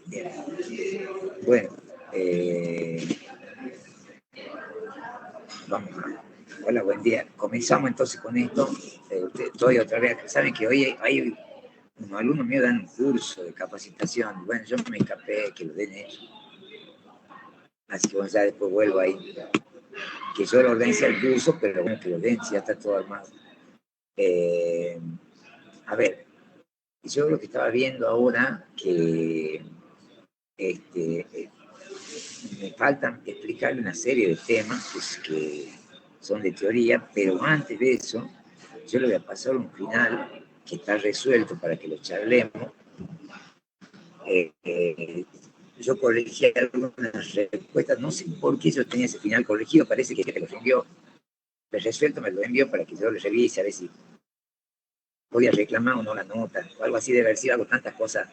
Bien. Bueno, vamos a... Hola, buen día. Comenzamos entonces con esto. Estoy otra vez. Saben que hoy hay unos alumnos míos dan un curso de capacitación. Bueno, yo me escapé que lo den ellos. Así que bueno, ya después vuelvo ahí. Que yo lo ordené el curso, pero bueno, que lo den, si ya está todo armado. A ver, yo lo que estaba viendo ahora, que me faltan explicarle una serie de temas que son de teoría, pero antes de eso, yo le voy a pasar un final que está resuelto para que lo charlemos. Yo corregí algunas respuestas, no sé por qué yo tenía ese final corregido, parece que me lo envió, me resuelto, me lo envió para que yo lo revise, a ver si podía reclamar o no la nota, o algo así, de haber sido, hago tantas cosas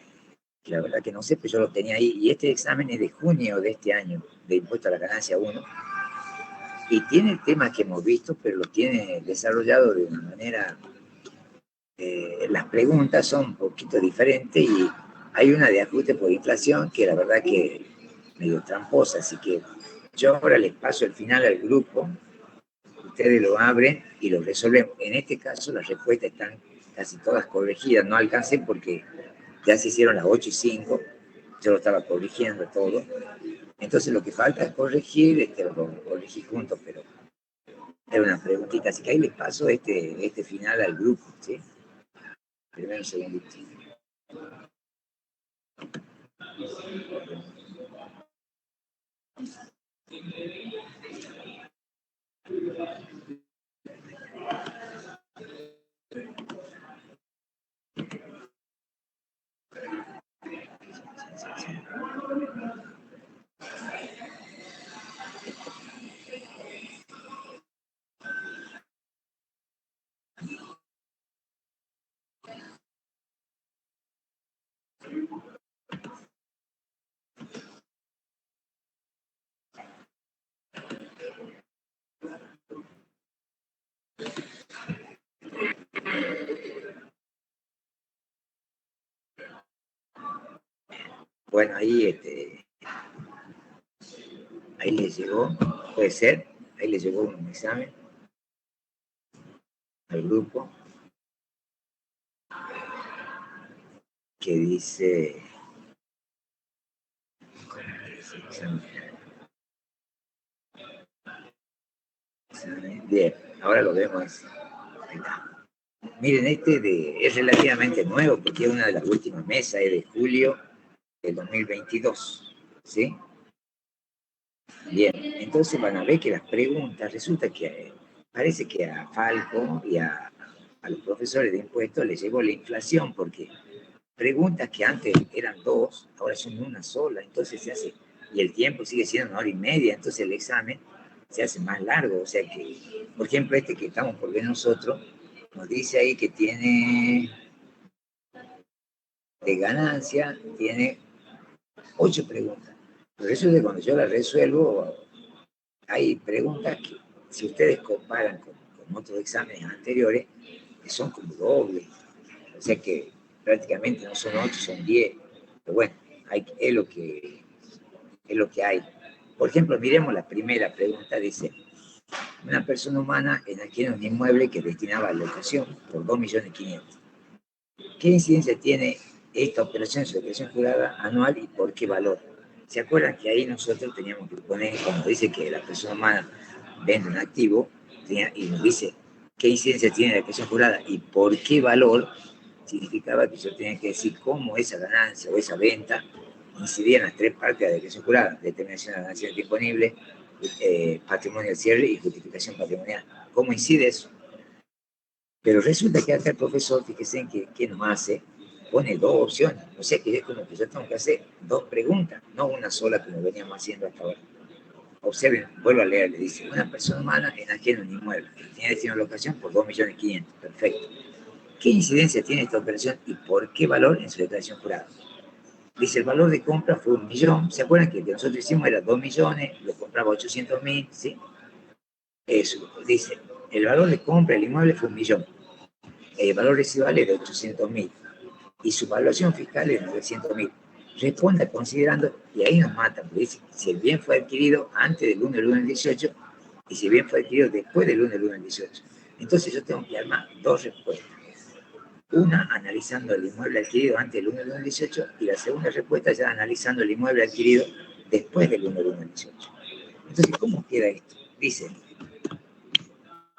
que la verdad que no sé, pero yo lo tenía ahí, y este examen es de junio de este año, de impuesto a la ganancia 1, y tiene el tema que hemos visto, pero lo tiene desarrollado de una manera, las preguntas son un poquito diferentes, y hay una de ajuste por inflación que la verdad que medio tramposa, así que yo ahora les paso el final al grupo, ustedes lo abren y lo resuelven. En este caso las respuestas están casi todas corregidas, no alcancé porque ya se hicieron las 8:05, yo lo estaba corrigiendo todo. Entonces lo que falta es corregir, lo corregí juntos, pero era una preguntita. Así que ahí les paso este final al grupo, ¿sí? Primero un segundito. Bueno, ahí les llegó, puede ser, ahí les llegó un examen al grupo que dice, bien, ahora lo vemos. Miren, es relativamente nuevo porque es una de las últimas mesas, es de julio del 2022, ¿sí? Bien, entonces van a ver que las preguntas, resulta que parece que a Falco y a los profesores de impuestos les llegó la inflación, porque preguntas que antes eran dos, ahora son una sola, entonces se hace, y el tiempo sigue siendo 1 hora y media, entonces el examen se hace más largo, o sea que, por ejemplo, este que estamos por ver nosotros, nos dice ahí que tiene de ganancia, tiene 8 preguntas. Por eso es de cuando yo las resuelvo, hay preguntas que, si ustedes comparan con otros exámenes anteriores, que son como dobles. O sea que prácticamente no son 8, son 10. Pero bueno, es lo que hay. Por ejemplo, miremos la primera pregunta, dice, una persona humana adquiere un inmueble que destinaba a locación por 2.500.000. ¿Qué incidencia tiene esta operación sobre operación jurada anual y por qué valor? ¿Se acuerdan que ahí nosotros teníamos que poner, cuando dice que la persona humana vende un activo, y nos dice qué incidencia tiene la declaración jurada y por qué valor? Significaba que yo tenía que decir cómo esa ganancia o esa venta incidía en las 3 partes de la declaración jurada: determinación de la ganancia disponible, patrimonio al cierre y justificación patrimonial. ¿Cómo incide eso? Pero resulta que acá el profesor, fíjense en que nos hace, pone 2 opciones. O sea que es como que yo tengo que hacer 2 preguntas, no una sola como veníamos haciendo hasta ahora. Observen, vuelvo a leer, le dice, una persona humana enajena un inmueble, tiene destino de locación por 2.500.000. Perfecto. ¿Qué incidencia tiene esta operación y por qué valor en su declaración jurada? Dice, el valor de compra fue 1.000.000. ¿Se acuerdan que el que nosotros hicimos era 2 millones, lo compraba 800.000, ¿sí? Eso, dice, el valor de compra del inmueble fue 1.000.000, el valor residual es de 800.000 y su valuación fiscal es de 900.000. Responda considerando, y ahí nos matan, porque dice, si el bien fue adquirido antes del 1 del 1 del 18 y si el bien fue adquirido después del 1 del 1 del 18. Entonces yo tengo que armar dos respuestas. Una analizando el inmueble adquirido antes del 1 del 1 del 18 y la segunda respuesta ya analizando el inmueble adquirido después del 1 del 1 del 18. Entonces, ¿cómo queda esto? Dice,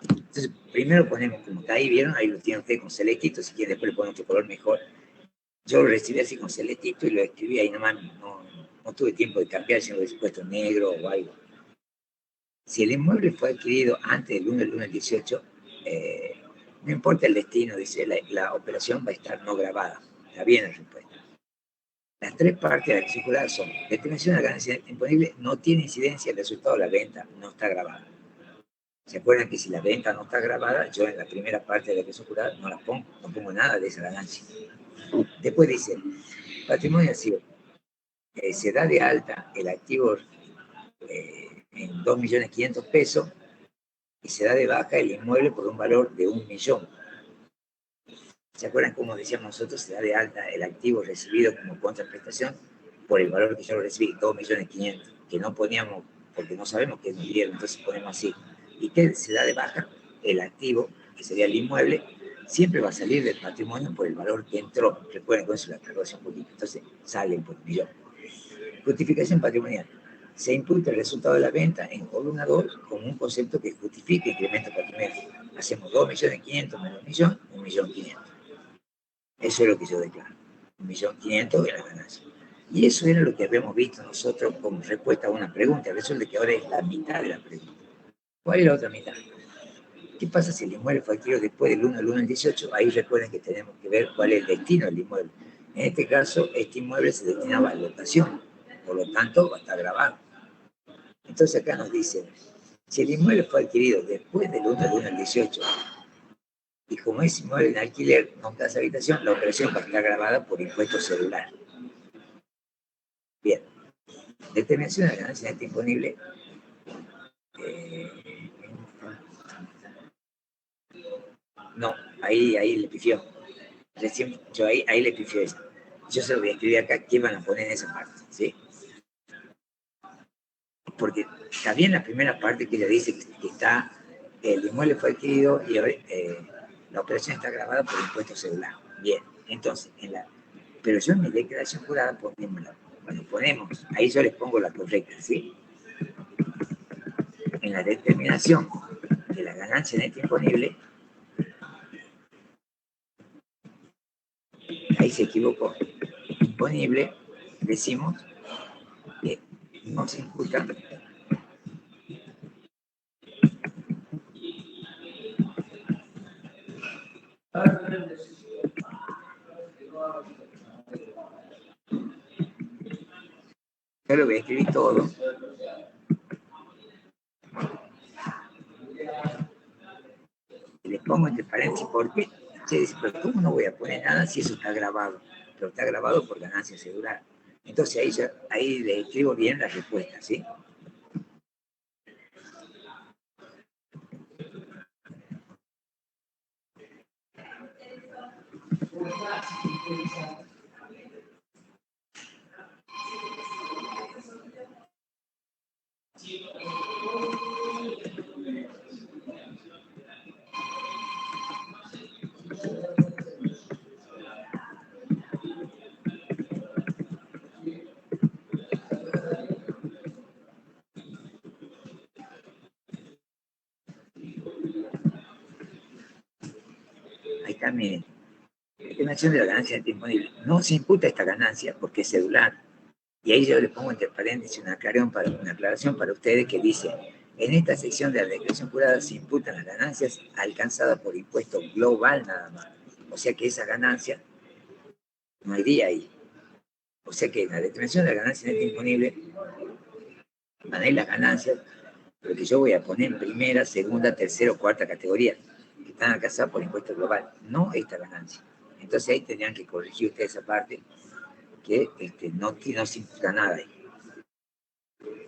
entonces primero ponemos como está ahí, ¿vieron? Ahí lo tiene usted con celestito, si quiere después le ponen otro color mejor. Yo lo recibí así con celestito y lo escribí ahí nomás, no tuve tiempo de cambiar si lo hubiese puesto negro o algo. Si el inmueble fue adquirido antes del 1 del 1 del 18, no importa el destino, dice, la operación va a estar no grabada. Está bien la respuesta. Las tres partes de la acción jurada son: determinación de la ganancia imponible, no tiene incidencia el resultado de la venta, no está grabada. ¿Se acuerdan que si la venta no está grabada, yo en la primera parte de la acción jurada no la pongo, no pongo nada de esa ganancia? Después dice, patrimonio activo, se da de alta el activo en 2.500.000 pesos y se da de baja el inmueble por un valor de 1.000.000. ¿Se acuerdan cómo decíamos nosotros? Se da de alta el activo recibido como contraprestación por el valor que yo lo recibí, 2.500.000, que no poníamos porque no sabemos qué nos dieron, entonces ponemos así. ¿Y qué se da de baja? El activo, que sería el inmueble, siempre va a salir del patrimonio por el valor que entró. Recuerden con eso la declaración pública, entonces sale por 1.000.000. Justificación patrimonial. Se imputa el resultado de la venta en columna 2 como un concepto que justifique incremento patrimonial. Hacemos 2.500.000 menos 1.000.000, 1.500.000. Eso es lo que yo declaro. 1.500.000 de la ganancia. Y eso era lo que habíamos visto nosotros como respuesta a una pregunta. Resulta que ahora es la mitad de la pregunta. ¿Cuál es la otra mitad? ¿Qué pasa si el inmueble fue adquirido después del 1 del 1 del 18? Ahí recuerden que tenemos que ver cuál es el destino del inmueble. En este caso, este inmueble se destinaba a locación, por lo tanto va a estar grabado. Entonces acá nos dice, si el inmueble fue adquirido después del 1 del 1 del 18, y como es inmueble en alquiler, no casa habitación, la operación va a estar grabada por impuesto celular. Bien, determinación de la ganancia neta imponible. No, ahí le pifió. Recién, yo ahí le pifió eso. Yo se lo voy a escribir acá, ¿qué van a poner en esa parte? ¿Sí? Porque está bien la primera parte que ella dice que está, el inmueble fue adquirido y la operación está grabada por impuesto celular. Bien, entonces, pero yo en mi declaración jurada ponemos, ahí yo les pongo la correcta, ¿sí? En la determinación de la ganancia neta imponible, ahí se equivocó. Imponible, decimos que no se imputa yo lo voy a escribir todo. Y les pongo entre paréntesis porque se dice, pero ¿cómo no voy a poner nada si eso está grabado? Pero está grabado por ganancia celular. Entonces ahí le escribo bien la respuesta, ¿sí? Ahí está mi estimación de la ganancia disponible. No se imputa esta ganancia porque es celular. Y ahí yo le pongo entre paréntesis una aclaración para ustedes que dice, en esta sección de la declaración jurada se imputan las ganancias alcanzadas por impuesto global nada más. O sea que esa ganancia no iría ahí. O sea que en la determinación de la ganancia neta imponible van a ir las ganancias, pero que yo voy a poner en primera, segunda, tercera o cuarta categoría, que están alcanzadas por impuesto global, no esta ganancia. Entonces ahí tendrían que corregir ustedes esa parte, que no se imputa nada ahí.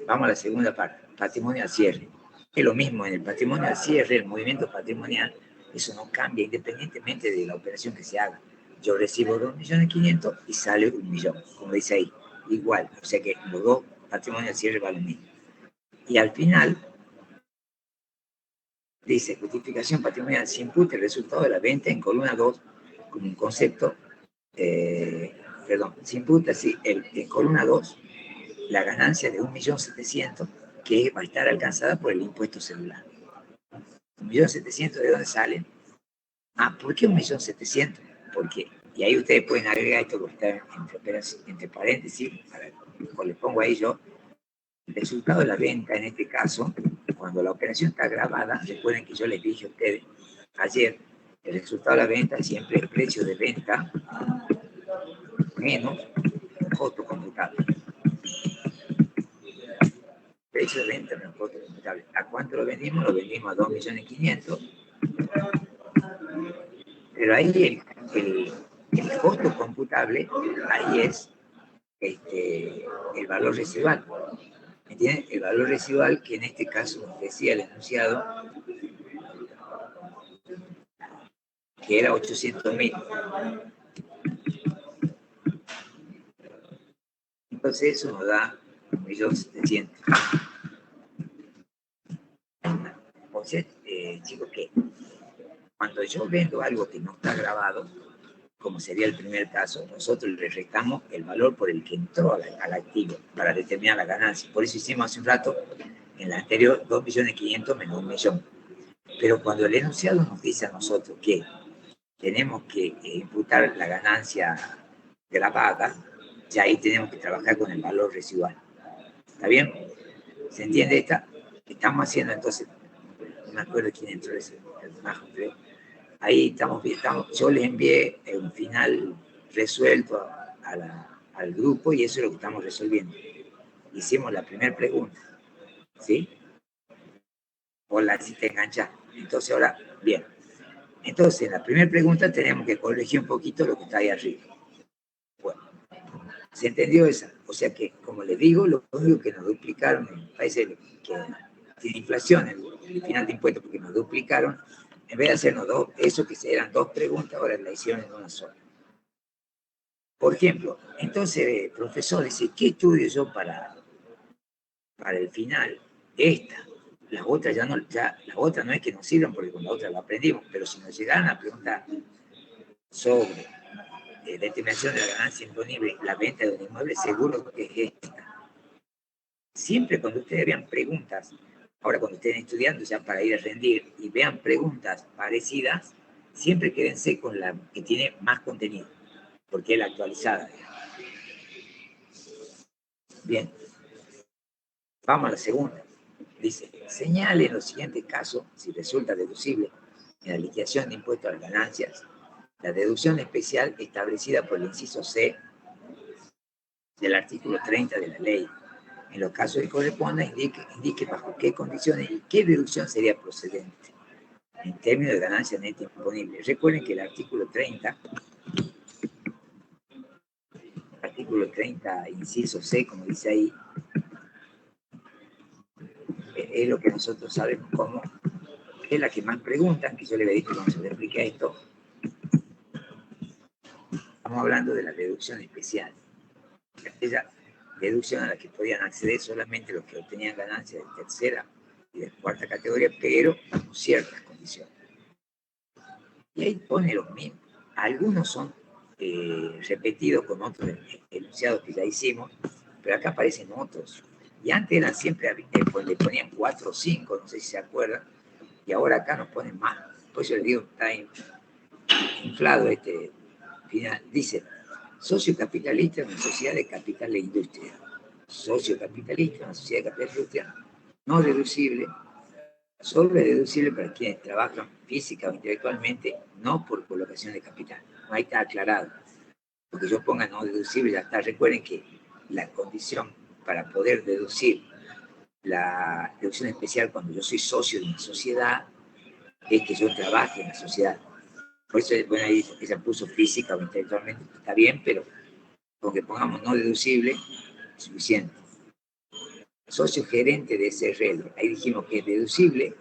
Vamos a la segunda parte, patrimonio al cierre. Es lo mismo en el patrimonio al cierre, el movimiento patrimonial, eso no cambia independientemente de la operación que se haga. Yo recibo 2.500.000 y sale 1.000.000, como dice ahí, igual, o sea que los dos patrimonios al cierre valen 1.000. Y al final, dice, justificación patrimonial, se imputa el resultado de la venta en columna 2 como un concepto, se imputa en columna 2 la ganancia de 1.700.000 que va a estar alcanzada por el impuesto celular. 1.700.000, ¿de dónde salen? ¿Por qué 1.700.000? Porque, y ahí ustedes pueden agregar esto que está entre paréntesis, les pongo ahí yo, el resultado de la venta, en este caso, cuando la operación está grabada, recuerden que yo les dije a ustedes ayer, el resultado de la venta siempre es el precio de venta menos costo computable. Precio de venta menos costo computable. ¿A cuánto lo vendimos? Lo vendimos a 2.500.000. Pero ahí el costo computable, ahí es el valor residual. ¿Entienden? El valor residual que en este caso nos decía el enunciado que era 800.000. Entonces eso nos da 1.700.000. Entonces, chicos, que cuando yo vendo algo que no está grabado, como sería el primer caso, nosotros le restamos el valor por el que entró al activo para determinar la ganancia. Por eso hicimos hace un rato, en la anterior, 2.500.000 menos 1.000.000. Pero cuando el enunciado nos dice a nosotros que tenemos que imputar la ganancia grabada, ya ahí tenemos que trabajar con el valor residual. ¿Está bien? ¿Se entiende esta? Estamos haciendo entonces, no me acuerdo quién entró ese, el Majo, creo. Ahí estamos, yo les envié un final resuelto al grupo y eso es lo que estamos resolviendo. Hicimos la primera pregunta, ¿sí? Hola, si te enganchas. Entonces ahora, bien. Entonces, en la primera pregunta tenemos que corregir un poquito lo que está ahí arriba. Bueno, ¿se entendió esa? O sea que, como les digo, lo único que nos duplicaron, parece que tiene inflación el final de impuestos porque nos duplicaron, en vez de hacernos eso que eran dos preguntas, ahora la hicieron en una sola. Por ejemplo, entonces, profesor dice, ¿qué estudio yo para el final? Esta. Las otras las otras no es que nos sirvan porque con la otra la aprendimos, pero si nos llegaran a preguntar sobre determinación de la ganancia imponible, la venta de un inmueble, seguro que es esta. Siempre cuando ustedes vean preguntas, ahora cuando estén estudiando ya para ir a rendir y vean preguntas parecidas, siempre quédense con la que tiene más contenido, porque es la actualizada. Bien, vamos a la segunda. Dice, señale en los siguientes casos si resulta deducible en la liquidación de impuestos a las ganancias la deducción especial establecida por el inciso C del artículo 30 de la ley. En los casos que corresponda, indique bajo qué condiciones y qué deducción sería procedente en términos de ganancia neta imponible. Recuerden que el artículo 30, inciso C, como dice ahí, es lo que nosotros sabemos como, es la que más preguntan, que yo le había dicho cuando se le explica esto. Estamos hablando de la deducción especial. Aquella deducción a la que podían acceder solamente los que obtenían ganancias de tercera y de cuarta categoría, pero con ciertas condiciones. Y ahí pone los mismos. Algunos son repetidos con otros enunciados que ya hicimos, pero acá aparecen otros. Y antes eran siempre, pues le ponían 4 o 5, no sé si se acuerdan, y ahora acá nos ponen más. Por eso les digo, está inflado este final. Dice, socio capitalista en una sociedad de capital e industria. Socio capitalista en una sociedad de capital e industria no deducible, solo es deducible para quienes trabajan física o intelectualmente, no por colocación de capital. Ahí está aclarado. Porque yo ponga no deducible, ya está. Recuerden que la condición para poder deducir la deducción especial cuando yo soy socio de una sociedad es que yo trabaje en la sociedad. Por eso, bueno, ahí ella puso física o intelectualmente, está bien, pero con que pongamos no deducible, es suficiente. socio gerente de SRL. Ahí dijimos que es deducible.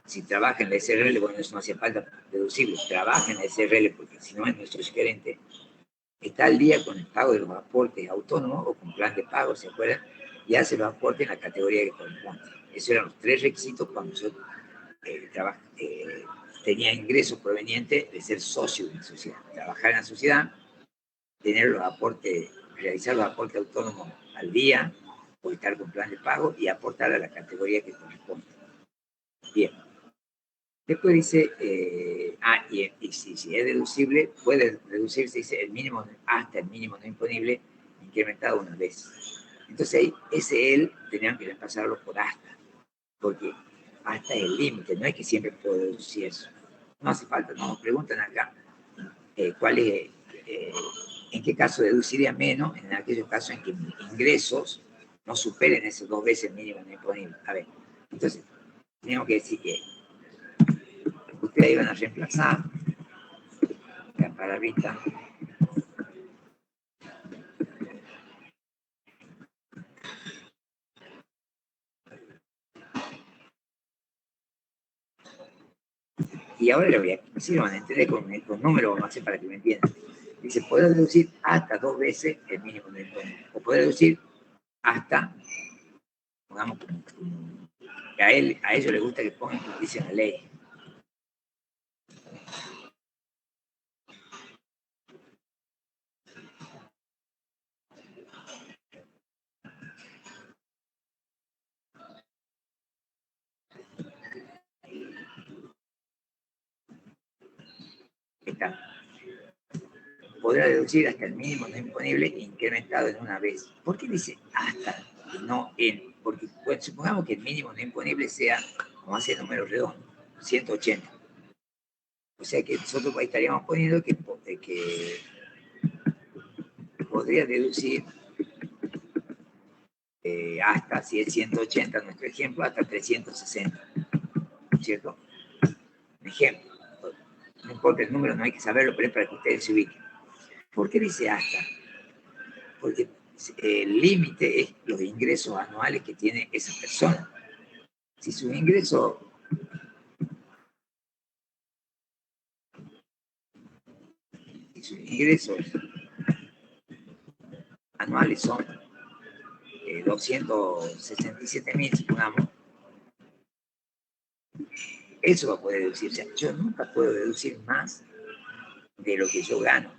Si trabaja en la SRL, bueno, eso no hace falta deducible, trabaja en la SRL, porque si no es nuestro gerente, está al día con el pago de los aportes autónomos o con plan de pago, ¿se acuerdan? Y hace los aportes en la categoría que corresponde. Esos eran los 3 requisitos cuando yo tenía ingresos provenientes de ser socio de una sociedad. Trabajar en la sociedad, tener los aportes, realizar los aportes autónomos al día, o estar con plan de pago y aportar a la categoría que corresponde. Bien. Después dice, y si es deducible, puede reducirse, dice, el mínimo, hasta el mínimo no imponible, incrementado una vez. Entonces ahí, ese él, tenían que pasarlo por hasta, porque hasta el límite, no es que siempre puedo deducir eso. No hace falta, no nos preguntan acá cuál es, en qué caso deduciría menos, en aquellos casos en que mis ingresos no superen esos 2 veces el mínimo no imponible. A ver, entonces, tenemos que decir que ustedes iban a reemplazar la palabrita y ahora le voy a decir, van a entender con números, vamos a hacer para que me entiendan. Dice, poder deducir hasta 2 veces el mínimo del impuesto, o poder deducir hasta, pongamos como a ellos les gusta que pongan como dice la ley. Está. Podrá deducir hasta el mínimo no imponible incrementado en una vez. ¿Por qué dice hasta y no en? Porque pues, supongamos que el mínimo no imponible sea, como hace el número redondo, 180. O sea que nosotros ahí estaríamos poniendo que podría deducir hasta, si es 180 nuestro ejemplo, hasta 360, ¿cierto? Un ejemplo. No importa el número, no hay que saberlo, pero es para que ustedes se ubiquen. ¿Por qué dice hasta? Porque el límite es los ingresos anuales que tiene esa persona. Si sus ingresos anuales son 267.000, supongamos, eso va a poder deducir. O sea, yo nunca puedo deducir más de lo que yo gano.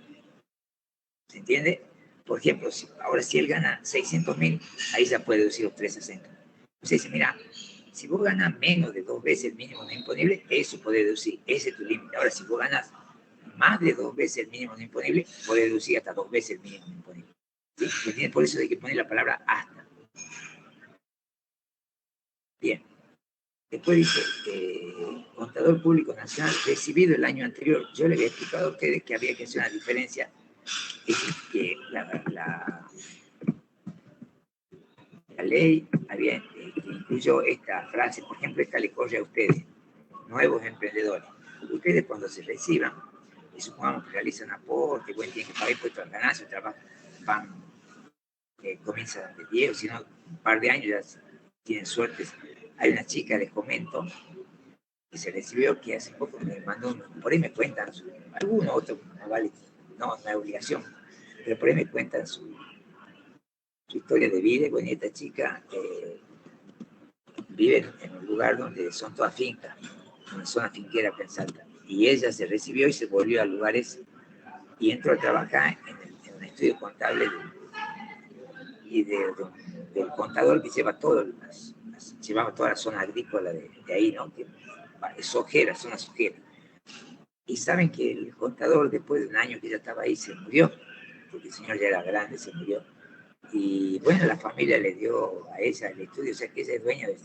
¿Se entiende? Por ejemplo, ahora si él gana 600.000, ahí ya puede deducir los 360. Entonces dice, mira, si vos ganas menos de 2 veces el mínimo no imponible, eso puede deducir, ese es tu límite. Ahora, si vos ganas más de 2 veces el mínimo no imponible, puede deducir hasta 2 veces el mínimo no imponible. ¿Sí? ¿Se entiende? Por eso hay que poner la palabra hasta. Bien. Después dice, contador público nacional recibido el año anterior. Yo le había explicado a ustedes que había que hacer una diferencia, es que la ley incluyó esta frase, por ejemplo, esta le corre a ustedes, nuevos emprendedores. Ustedes cuando se reciban, y supongamos que realizan aporte, bueno, tienen que pagar impuestos al ganancia, van, comienzan de 10, o si no, un par de años ya tienen suerte. Hay una chica, les comento, que se recibió, que hace poco me mandó, por ahí me cuentan, alguno otro, no vale, no es obligación, pero por ahí me cuentan su historia de vida. Bueno, esta chica vive en un lugar donde son todas fincas, una zona finquera acá en Salta, y ella se recibió y se volvió a lugares y entró a trabajar en un estudio contable del contador que lleva llevaba toda la zona agrícola de ahí, ¿no? Que es ojera, zona ojera. Y saben que el contador, después de un año que ya estaba ahí, se murió, porque el señor ya era grande, se murió. Y bueno, la familia le dio a ella el estudio, o sea que ella es dueña de,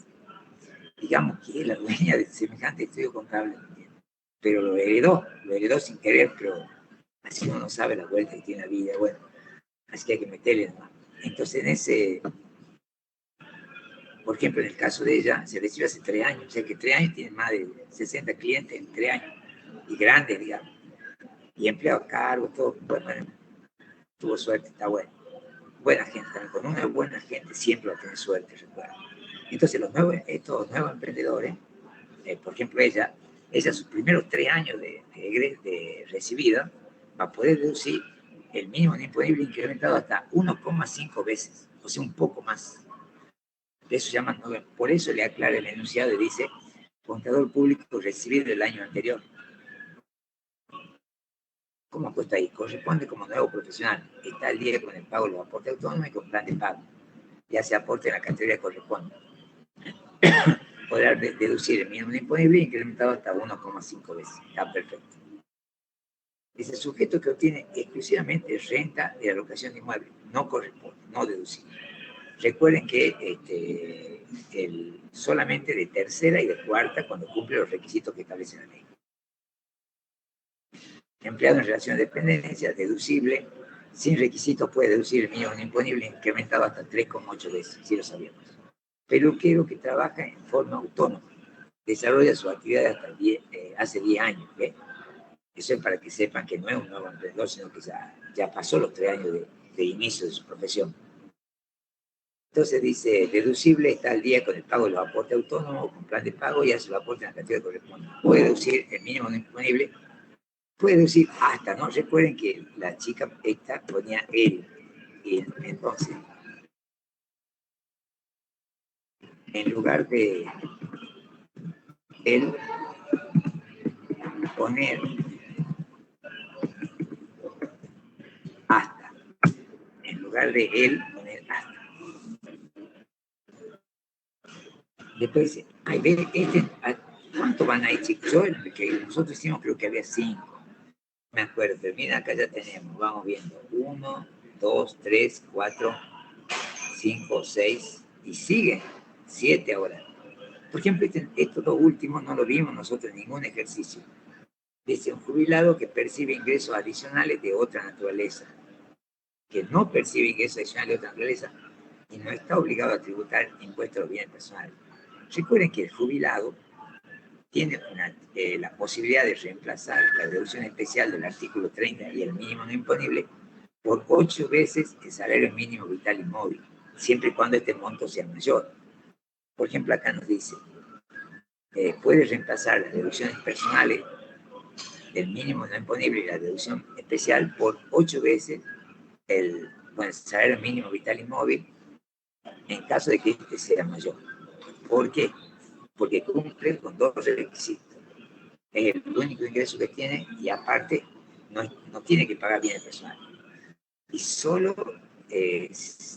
digamos que es la dueña de semejante estudio contable, pero lo heredó sin querer, pero así uno no sabe la vuelta que tiene la vida, bueno, así que hay que meterle nomás. Entonces, por ejemplo, en el caso de ella, se recibió hace 3 años, o sea que 3 años tiene más de 60 clientes en 3 años, y grandes, digamos, y empleados a cargo, todo, bueno, tuvo suerte, está bueno. buena gente, también con una buena gente siempre va a tener suerte, recuerda. Entonces, estos nuevos emprendedores, por ejemplo, ella sus primeros 3 años de recibida, va a poder deducir el mínimo disponible incrementado hasta 1,5 veces, o sea, un poco más. De eso se llama, por eso le aclara el enunciado y dice, contador público recibido el año anterior. ¿Cómo cuesta ahí? Corresponde como nuevo profesional. Está al día con el pago de los aportes autónomos y con plan de pago. Ya se aporte en la categoría que corresponde. Podrá deducir el mínimo disponible incrementado hasta 1,5 veces. Está perfecto. Dice, sujeto que obtiene exclusivamente renta de alocación de inmuebles. No corresponde, no deducible. Recuerden que solamente de tercera y de cuarta cuando cumple los requisitos que establece la ley. Empleado en relación de dependencia, deducible, sin requisitos puede deducir el mínimo imponible incrementado hasta 3,8 veces, si lo sabíamos. Peluquero que trabaja en forma autónoma, desarrolla su actividad hasta hace 10 años, ¿ve? Eso es para que sepan que no es un nuevo emprendedor, sino que ya pasó los 3 años de inicio de su profesión. Entonces dice, deducible está al día con el pago de los aportes autónomos, con plan de pago y hace los aportes en la cantidad que corresponde. Puede deducir el mínimo disponible, puede deducir hasta, ¿no? Recuerden que la chica esta ponía él, y entonces, en lugar de él poner hasta, en lugar de él poner hasta. Después dice, ay, ve, ¿cuánto van ahí, chicos? Yo, que nosotros hicimos creo que había 5. Me acuerdo, pero mira, acá ya tenemos, vamos viendo, 1, 2, 3, 4, 5, 6, y sigue, 7 ahora. Por ejemplo, estos dos últimos no lo vimos nosotros en ningún ejercicio. Dice un jubilado que percibe ingresos adicionales de otra naturaleza, que no percibe ingresos adicionales de otra naturaleza y no está obligado a tributar impuestos a los bienes personales. Recuerden que el jubilado tiene la posibilidad de reemplazar la deducción especial del artículo 30 y el mínimo no imponible por 8 veces el salario mínimo vital y móvil, siempre y cuando este monto sea mayor. Por ejemplo, acá nos dice, puede reemplazar las deducciones personales del mínimo no imponible y la deducción especial por 8 veces el salario mínimo vital y móvil en caso de que este sea mayor. ¿Por qué? Porque cumple con 2 requisitos. Es el único ingreso que tiene y aparte no tiene que pagar bienes personales. Y solo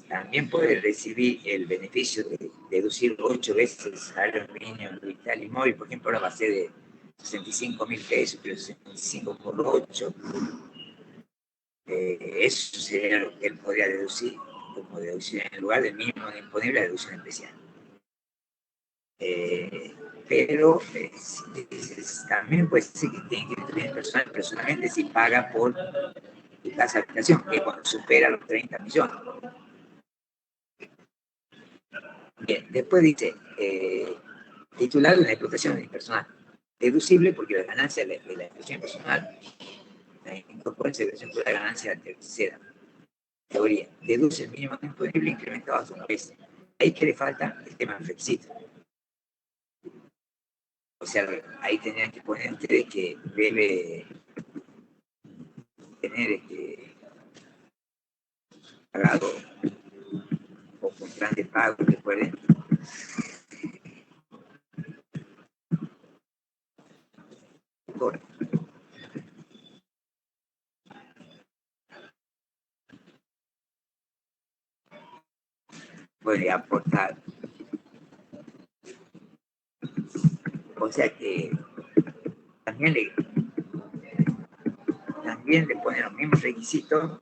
también puede recibir el beneficio de deducir 8 veces el salario mínimo vital y móvil. Por ejemplo, ahora va a ser de 65.000 pesos, pero 65 por 8. Eso sería lo que él podría deducir como deducción en lugar del mínimo disponible, la deducción especial. Pero también puede ser que tiene que tener personalmente si paga por tu casa de habitación, que cuando supera los 30 millones. Bien, después dice, titular de una explotación personal, deducible porque la ganancia de la explotación personal incorpora la ganancia de la tercera teoría. Deduce el mínimo disponible incrementado hasta una vez. Ahí que le falta el tema del requisito. O sea, ahí tendrían que poner ustedes que debe tener pagado o con plan de pago que pueden. Puede aportar. O sea que también le ponen los mismos requisitos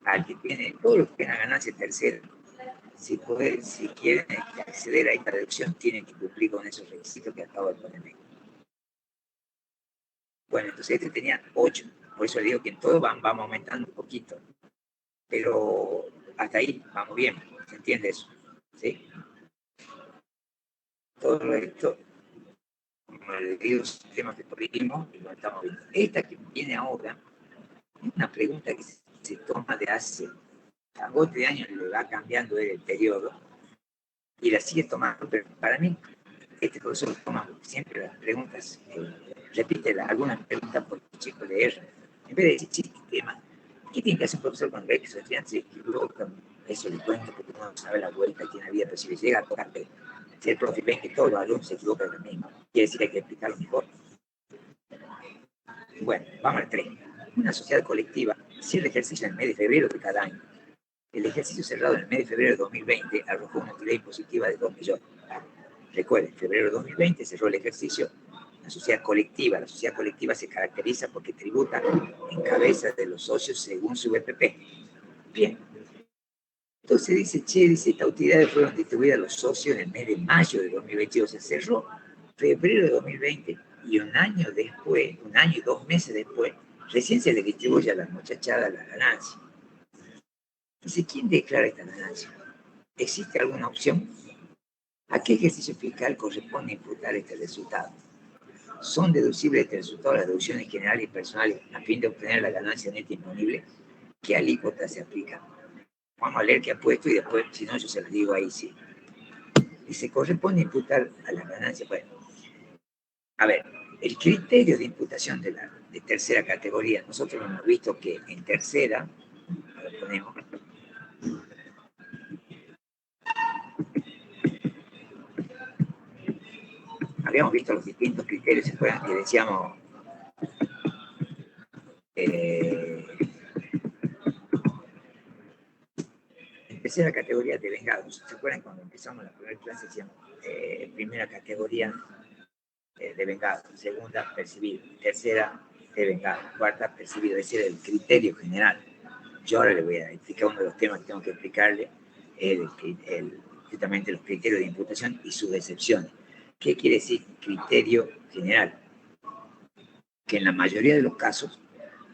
al que tiene todo lo que tiene ganancia tercera. Si quieren acceder a esta deducción, tienen que cumplir con esos requisitos que acabo de poner ahí. Bueno, entonces este tenía 8, por eso le digo que en todo vamos aumentando un poquito, pero hasta ahí vamos bien, ¿se entiende eso? ¿Sí? Todo esto, como les digo, los temas que tuvimos, lo estamos viendo. Esta que viene ahora es una pregunta que se toma de hace agote de año le va cambiando el periodo y la sigue tomando, pero para mí este profesor toma siempre las preguntas, repite algunas preguntas por el chico de R. En vez de decir, sí, tema, ¿qué tiene que hacer un profesor cuando ve que sus estudiantes se equivocan? Eso le cuento porque uno no sabe la vuelta que tiene la vida, pero si le llega a tocar que si el profe ve que todos los alumnos se equivocan de lo mismo, quiere decir que hay que explicarlo mejor. Bueno, vamos al 3. Una sociedad colectiva cierra el ejercicio en el mes de febrero de cada año. El ejercicio cerrado en el mes de febrero de 2020 arrojó una utilidad impositiva de 2 millones. Recuerden, en febrero de 2020 cerró el ejercicio la sociedad colectiva. La sociedad colectiva se caracteriza porque tributa en cabeza de los socios según su BPP. Bien. Entonces dice, dice, estas utilidades fueron distribuidas a los socios en el mes de mayo de 2022. Se cerró febrero de 2020 y un año después, un año y 2 meses después, recién se le distribuye a las muchachadas la ganancia. Entonces, ¿quién declara esta ganancia? ¿Existe alguna opción? ¿A qué ejercicio fiscal corresponde imputar este resultado? ¿Son deducibles este resultado las deducciones generales y personales a fin de obtener la ganancia neta imponible? ¿Qué alícuota se aplica? Vamos a leer qué ha puesto y después, si no, yo se lo digo ahí, sí. Y se corresponde imputar a la ganancia. Bueno, a ver, el criterio de imputación de tercera categoría, nosotros hemos visto que en tercera, lo ponemos, habíamos visto los distintos criterios, ¿se acuerdan que decíamos en tercera categoría de vengados? ¿Se acuerdan cuando empezamos la primera clase? Decíamos primera categoría de vengado, segunda percibido, tercera de vengado, cuarta percibido, ese era el criterio general. Yo ahora le voy a explicar uno de los temas que tengo que explicarle, justamente los criterios de imputación y sus excepciones. ¿Qué quiere decir criterio general? Que en la mayoría de los casos,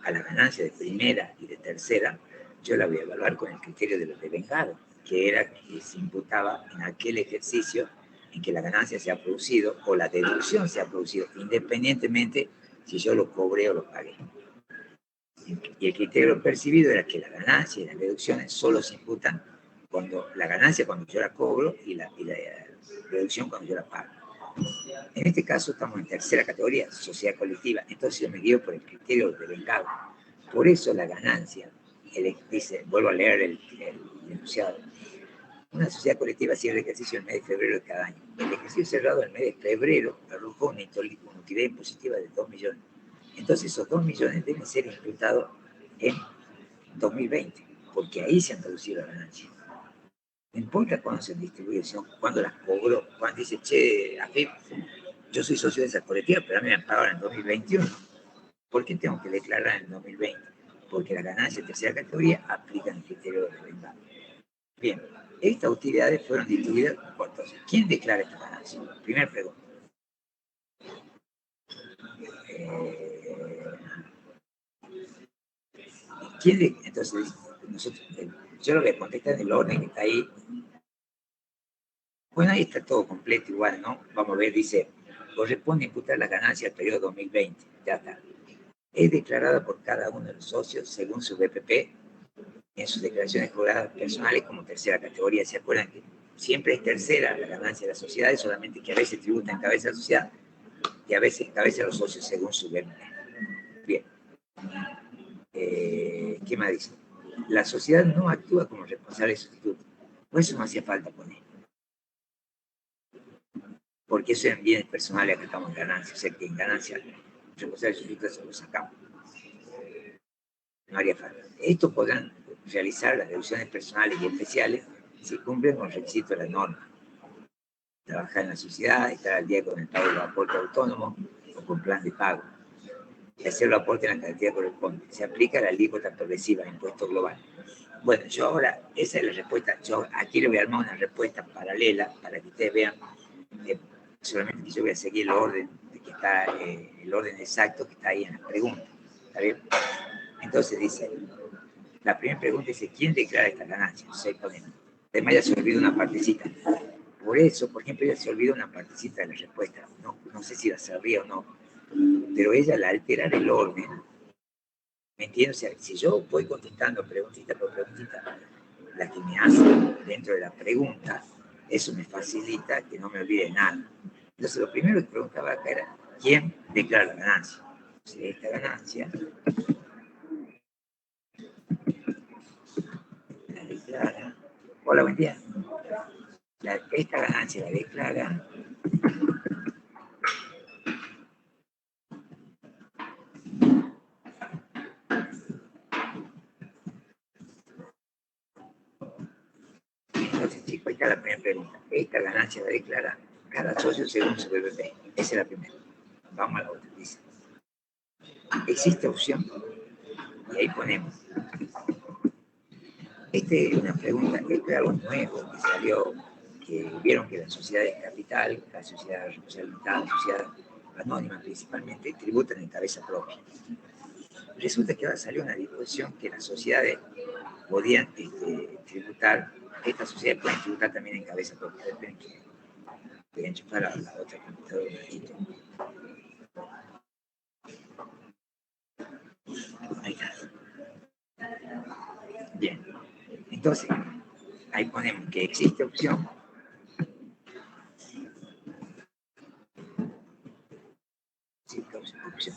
a la ganancia de primera y de tercera, yo la voy a evaluar con el criterio de los devengados, que era que se imputaba en aquel ejercicio en que la ganancia se ha producido o la deducción se ha producido, independientemente si yo lo cobré o lo pagué. Y el criterio percibido era que la ganancia y las deducciones solo se imputan cuando la ganancia cuando yo la cobro y la deducción cuando yo la pago. En este caso estamos en tercera categoría, sociedad colectiva, entonces yo me guío por el criterio de vengado. Por eso la ganancia, dice, vuelvo a leer el enunciado, una sociedad colectiva cierra el ejercicio en el mes de febrero de cada año. El ejercicio cerrado en el mes de febrero arrojó una utilidad impositiva de 2 millones. Entonces esos 2 millones deben ser imputados en 2020, porque ahí se han traducido las ganancias. No importa cuándo se distribuye, sino cuándo las cobró. Cuando dice, che, AFIP, yo soy socio de esa colectiva, pero a mí me han pagado en 2021. ¿Por qué tengo que declarar en el 2020? Porque las ganancias de tercera categoría aplican el criterio de vengado. Bien, estas utilidades fueron distribuidas por todos. ¿Quién declara estas ganancias? Primera pregunta. Entonces, yo lo voy a contestar en el orden que está ahí. Bueno, ahí está todo completo igual, ¿no? Vamos a ver, dice, corresponde imputar las ganancias al periodo 2020. Ya está. Es declarada por cada uno de los socios según su BPP en sus declaraciones juradas personales como tercera categoría. ¿Se acuerdan que siempre es tercera la ganancia de las sociedades, solamente que a veces tributa en cabeza de la sociedad y a veces en cabeza de los socios según su BPP? Bien. ¿Qué más dice? La sociedad no actúa como responsable sustituto. Por eso no hacía falta poner. Porque eso en bienes personales acá estamos en ganancia. O sea que en ganancia, responsable sustituto se lo sacamos. No haría falta. Esto podrán realizar las deducciones personales y especiales si cumplen con los requisitos de la norma. Trabajar en la sociedad, estar al día con el pago de los aportes autónomos o con plan de pago. Y hacer los aportes en la cantidad que corresponde. Se aplica la alícuota progresiva, impuesto global. Bueno, yo ahora, esa es la respuesta. Yo aquí le voy a armar una respuesta paralela para que ustedes vean. Solamente que yo voy a seguir el orden, de que está, el orden exacto que está ahí en la pregunta. ¿Está bien? Entonces dice, la primera pregunta dice, ¿quién declara esta ganancia? Además ya se olvidó una partecita. Por eso, por ejemplo, ella se olvidó una partecita de la respuesta. No sé si la sabía o no, pero ella al alterar el orden, ¿me entiendes? O sea, si yo voy contestando preguntita por preguntita, la que me hacen dentro de la pregunta, eso me facilita que no me olvide nada. Entonces, lo primero que preguntaba acá era, ¿quién declara la ganancia? Entonces, esta ganancia la declara. Hola, buen día. Esta ganancia la declara entonces, chicos, esta es la primera pregunta. Esta ganancia la declara cada socio según su BBP. Esa es la primera. Vamos a la otra. Dice, ¿existe opción? Y ahí ponemos. Esta es una pregunta, esto es algo nuevo que salió, que vieron que las sociedades de capital, la sociedad responsable limitada, la sociedad anónima principalmente, tributan en cabeza propia. Resulta que ahora salió una disposición que las sociedades podían tributar, estas sociedades pueden tributar también en cabeza propia. Esperen que voy a enchufar a la otra computadora un ratito. Ahí está. Bien. Entonces, ahí ponemos que existe opción. Sí, opción.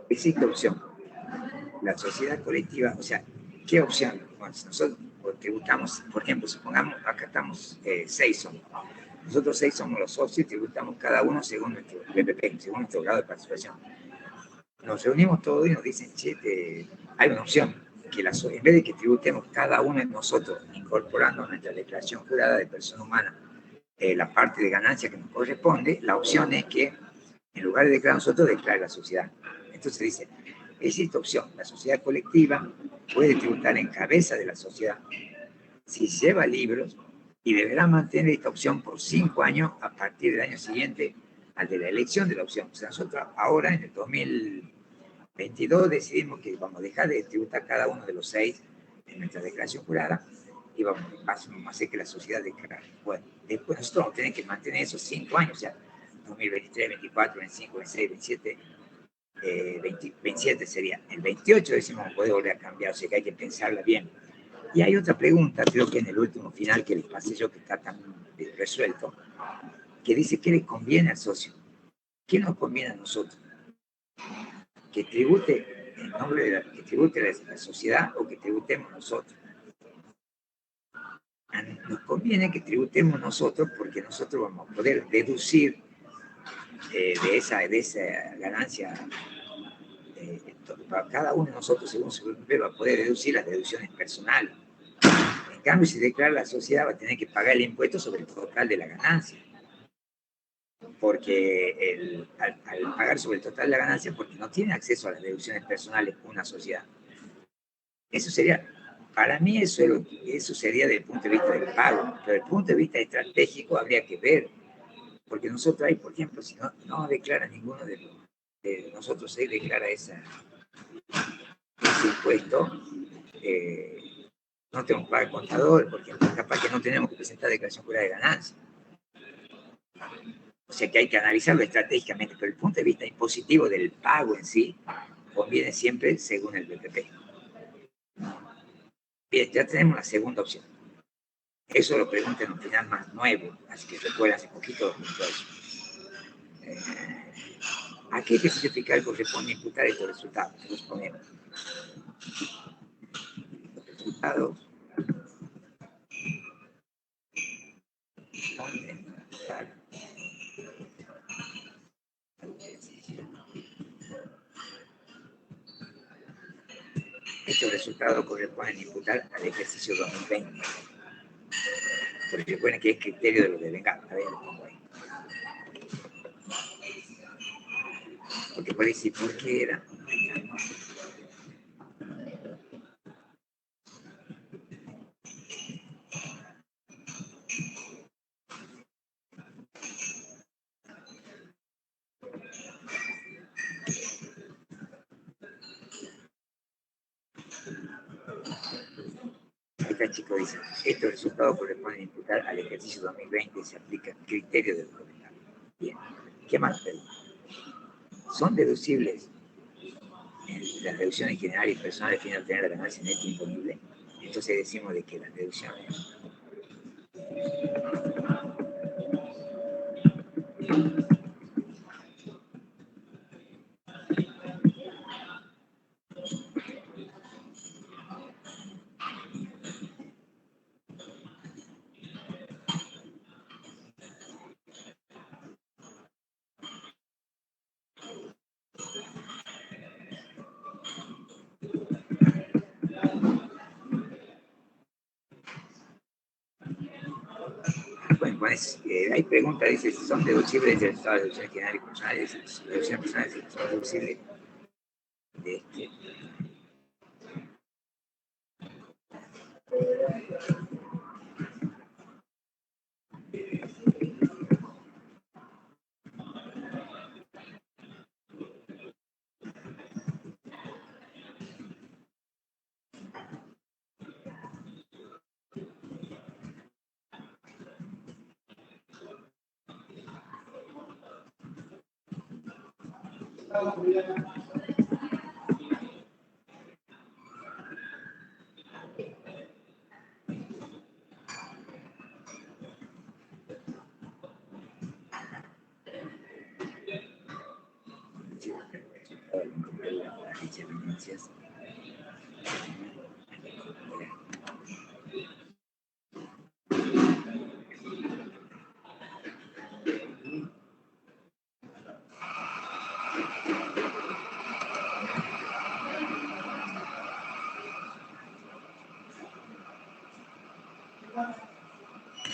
Existe opción. La sociedad colectiva, o sea, ¿qué opción? Bueno, si nosotros tributamos, por ejemplo, supongamos, acá estamos 6 somos. Nosotros 6 somos los socios y tributamos cada uno según nuestro BPP, según nuestro grado de participación. Nos reunimos todos y nos dicen, che, hay una opción, que en vez de que tributemos cada uno de nosotros, incorporando a nuestra declaración jurada de persona humana la parte de ganancia que nos corresponde, la opción es que en lugar de declarar nosotros, declare la sociedad. Entonces dice, existe opción, la sociedad colectiva puede tributar en cabeza de la sociedad si lleva libros y deberá mantener esta opción por 5 años a partir del año siguiente al de la elección de la opción. O sea, nosotros ahora en el 2022 decidimos que vamos a dejar de tributar cada uno de los 6 en nuestra declaración jurada y vamos a hacer que la sociedad declare. Bueno, después nosotros vamos a tener que mantener esos 5 años, o sea, 2023, 24, 25, 26, 27, 27 sería. El 28 decimos puede volver a cambiar, o sea que hay que pensarla bien. Y hay otra pregunta, creo que en el último final que les pasé yo, que está tan resuelto, que dice qué le conviene al socio. ¿Qué nos conviene a nosotros? ¿Que tribute en nombre de que tribute la sociedad o que tributemos nosotros? Nos conviene que tributemos nosotros porque nosotros vamos a poder deducir de esa ganancia para cada uno de nosotros, según su BPP, va a poder deducir las deducciones personales. En cambio, si declara la sociedad, va a tener que pagar el impuesto sobre el total de la ganancia. Porque al pagar sobre el total de la ganancia, porque no tiene acceso a las deducciones personales una sociedad. Eso sería, para mí, eso sería desde el punto de vista del pago. Pero desde el punto de vista estratégico habría que ver. Porque nosotros ahí, por ejemplo, si no declara ninguno de nosotros, ahí declara ese impuesto, no tenemos que pagar el contador, porque capaz que no tenemos que presentar declaración jurada de ganancia. O sea que hay que analizarlo estratégicamente, pero el punto de vista impositivo del pago en sí conviene siempre según el BPP. Bien, ya tenemos la segunda opción. Eso lo preguntan en un final más nuevo, así que recuerden hace poquito junto a eso. ¿A qué ejercicio fiscal corresponde imputar estos resultados? Los ponemos. Los resultados corresponden imputar al ejercicio. Estos resultados corresponden imputar al ejercicio 2020. Pero recuerden que es criterio de los devengados. A ver, lo pongo ahí. Porque puede decir, ¿por qué era? Acá chico dice, estos resultados corresponden imputar al ejercicio 2020 y se aplica el criterio de los devengados. Bien, ¿qué más? Son deducibles en las deducciones generales y personales fin de obtener la ganancia neta imponible. Entonces decimos de que las deducciones bueno, pues, hay preguntas, dice si son deducibles del estado de deducciones generales y personales, deducciones personales si son deducibles de este.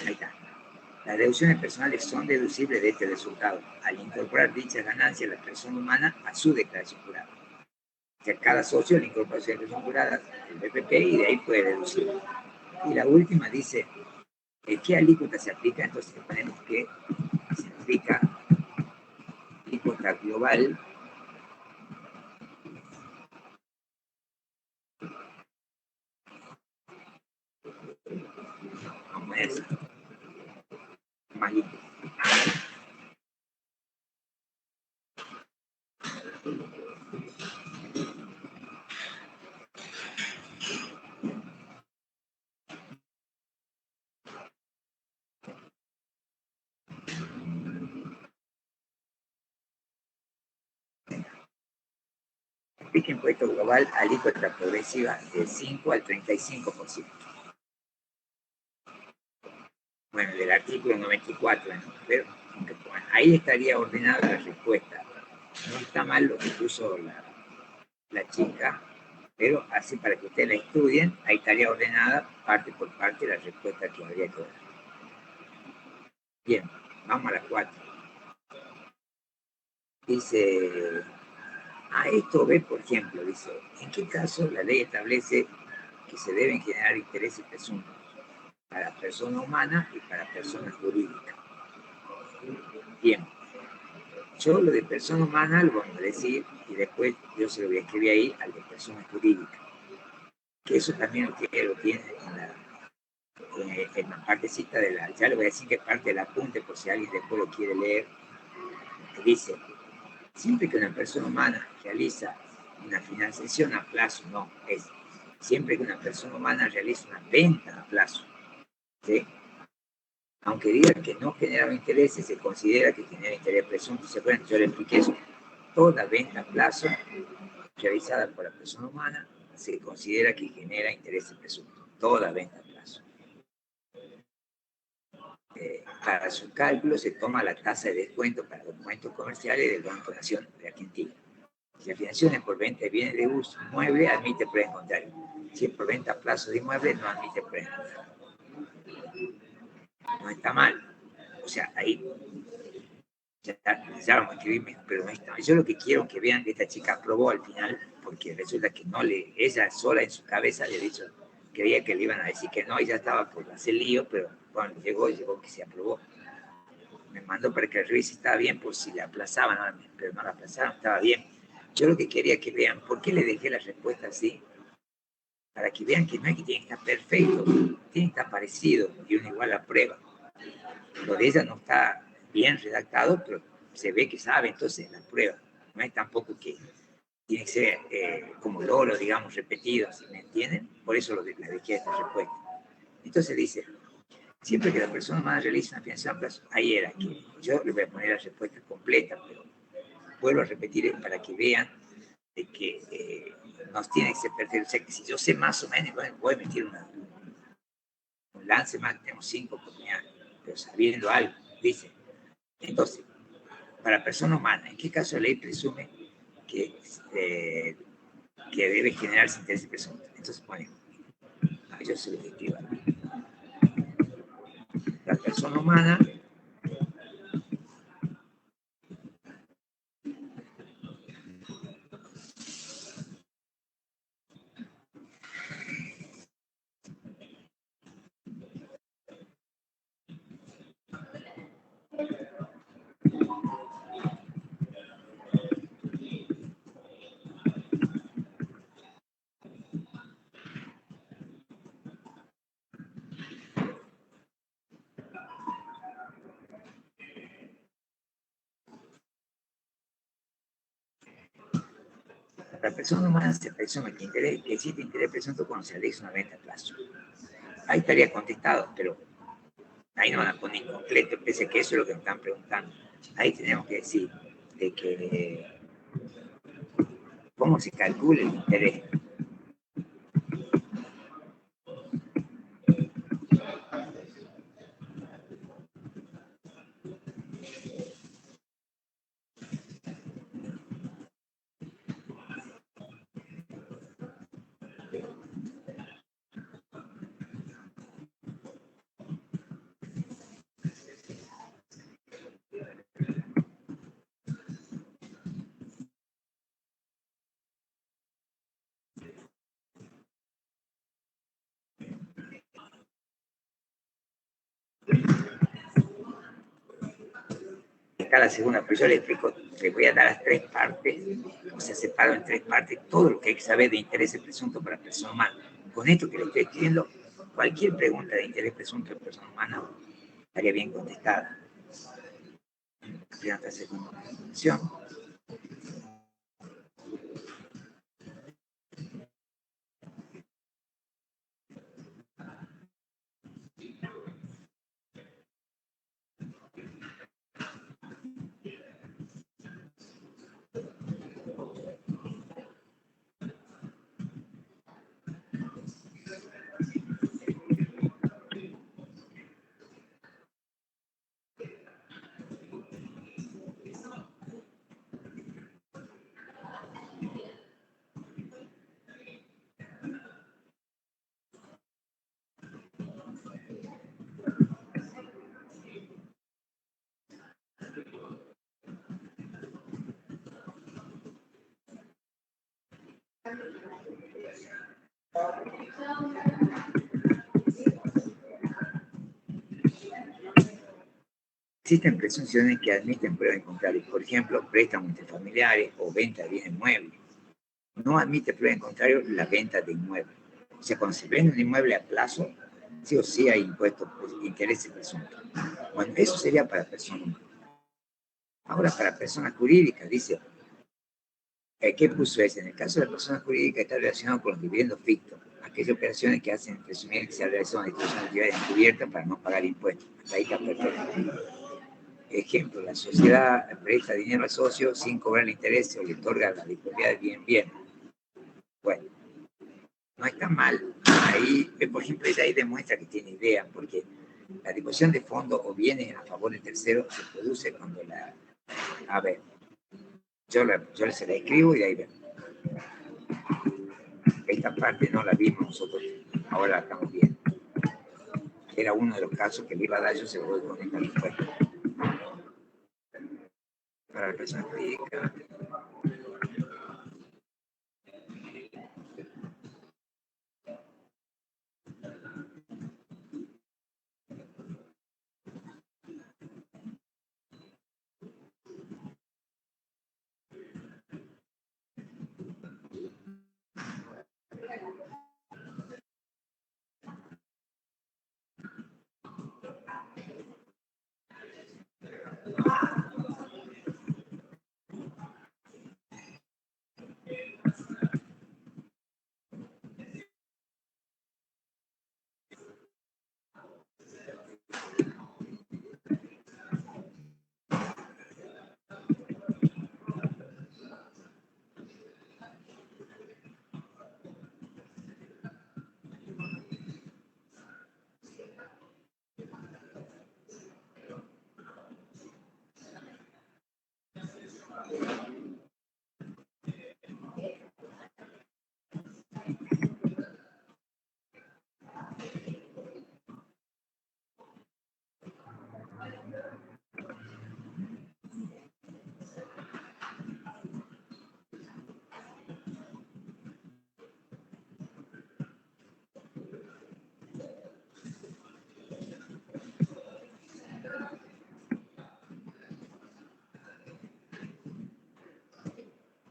Ahí está. Las deducciones personales son deducibles de este resultado al incorporar dichas ganancias la persona humana a su declaración jurada. O sea, cada socio le incorpora su declaración jurada, el BPP, y de ahí puede deducir. Y la última dice, ¿qué alícuota se aplica? Entonces ponemos que se aplica alícuota global como es más limpio. Aplica impuesto global alícuota progresiva del 5 al 35%. Bueno, del artículo 94, ¿no? Pero bueno, ahí estaría ordenada la respuesta. No está mal lo que puso la chica, pero así para que ustedes la estudien, ahí estaría ordenada parte por parte la respuesta que habría que dar. Bien, vamos a la 4. Dice, a esto ve, por ejemplo, dice, ¿en qué caso la ley establece que se deben generar intereses presuntos para persona humana y para persona jurídica? Bien, yo lo de persona humana lo vamos a decir y después yo se lo voy a escribir ahí al de persona jurídica. Que eso también lo tiene en la partecita de la, ya le voy a decir que parte del apunte por si alguien después lo quiere leer, que dice, siempre que una persona humana realiza una financiación a plazo, no, es siempre que una persona humana realiza una venta a plazo, ¿sí? Aunque diga que no genera intereses, se considera que genera interés presunto. ¿Se acuerdan? Yo le expliqué eso. Toda venta a plazo realizada por la persona humana se considera que genera intereses presuntos. Toda venta a plazo. Para su cálculo se toma la tasa de descuento para documentos comerciales del Banco Nación de Argentina. Si la financiación es por venta de bienes de uso inmueble, admite prueba en contrario. Si es por venta a plazo de inmueble, no admite prueba en contrario. No está mal. O sea, ahí ya vamos a escribir, pero no está mal. Yo lo que quiero que vean que esta chica aprobó al final, porque resulta que no le, ella sola en su cabeza le ha dicho, creía que le iban a decir que no, y ya estaba por hacer lío, pero cuando llegó que se aprobó. Me mandó para que revise si estaba bien, por si la aplazaban, pero no la aplazaron, estaba bien. Yo lo que quería que vean, ¿por qué le dejé la respuesta así? Para que vean que no es que tiene que estar perfecto, tiene que estar parecido y uno igual la prueba. Lo de ella no está bien redactado, pero se ve que sabe, entonces la prueba. No es tampoco que tiene que ser como loro, digamos, repetido, ¿sí me entienden? Por eso le dejé esta respuesta. Entonces dice, siempre que la persona humana realiza una financiación a plazo, ahí era que yo le voy a poner la respuesta completa, pero vuelvo a repetir para que vean de que nos tiene que ser perfecto. O sea, que si yo sé más o menos, bueno, voy a meter un lance más, tenemos 5 oportunidades, pero sabiendo algo, dice. Entonces, para persona humana, ¿en qué caso la ley presume que, que debe generarse interés presunto? Entonces pone, yo se lo escribo. La persona humana la persona humana se presume que existe interés presunto cuando se realiza una venta a plazo. Ahí estaría contestado, pero ahí no van a poner incompleto, pese a que eso es lo que me están preguntando. Ahí tenemos que decir de que cómo se calcula el interés. Acá la segunda, pero yo le explico, le voy a dar las 3 partes, o sea, separo en 3 partes todo lo que hay que saber de interés presunto para la persona humana. Con esto que le estoy escribiendo, cualquier pregunta de interés presunto de persona humana estaría bien contestada. La primera, segunda función. Existen presunciones que admiten pruebas en contrario, por ejemplo, préstamos interfamiliares o venta de bienes muebles. No admite prueba en contrario la venta de inmuebles. O sea, cuando se vende un inmueble a plazo, sí o sí hay impuestos, intereses presuntos. Bueno, eso sería para personas humanas. Ahora, para personas jurídicas, dice, ¿qué puso ese? En el caso de la persona jurídica está relacionado con los dividendos fictos. aquellas operaciones que hacen presumir que se ha realizado una distribución de utilidades encubiertas para no pagar impuestos. Hasta ahí está perfecto. Ejemplo, la sociedad presta dinero al socio sin cobrar el interés o le otorga la disponibilidad de bien. Bueno, no está mal. Ahí, por ejemplo, ella ahí demuestra que tiene idea, porque la disposición de fondos o bienes a favor del tercero se produce cuando la... A ver, yo se la escribo y de ahí vemos. Esta parte no la vimos nosotros, ahora la estamos viendo. Era uno de los casos que el IVA Dayo se lo doy con esta respuesta. Para la persona jurídica.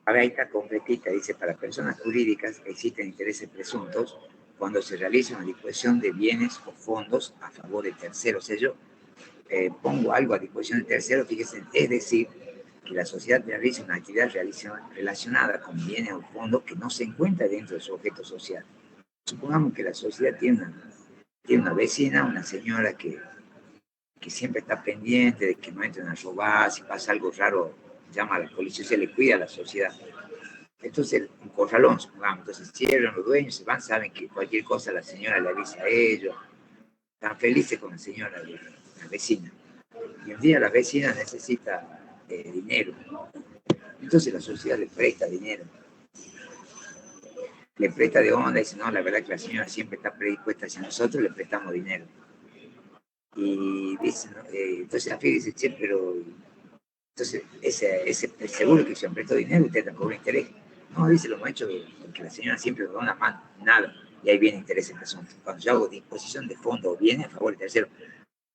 A ver, ahí está completita, dice, para personas jurídicas existen intereses presuntos cuando se realiza una disposición de bienes o fondos a favor de terceros. O sea, yo pongo algo a disposición de terceros, fíjense, es decir, que la sociedad realiza una actividad relacionada con bienes o fondos que no se encuentra dentro de su objeto social. Supongamos que la sociedad tiene una vecina, una señora que siempre está pendiente de que no entren a robar, si pasa algo raro, llama a la policía, se le cuida a la sociedad. Entonces, un corralón, supongamos, entonces cierran los dueños, se van, saben que cualquier cosa la señora le avisa a ellos, están felices con la señora, la vecina. Y un día la vecina necesita dinero, entonces la sociedad le presta dinero. Le presta de onda y dice, no, la verdad que la señora siempre está predispuesta hacia nosotros, le prestamos dinero. Y dice, entonces la FIA dice, che, pero entonces ese seguro que se han prestado dinero, usted te cobra interés. No, dice, lo hemos hecho porque la señora siempre nos da una mano, nada. Y ahí viene interés en presunto. Cuando yo hago disposición de fondos o bienes a favor del tercero,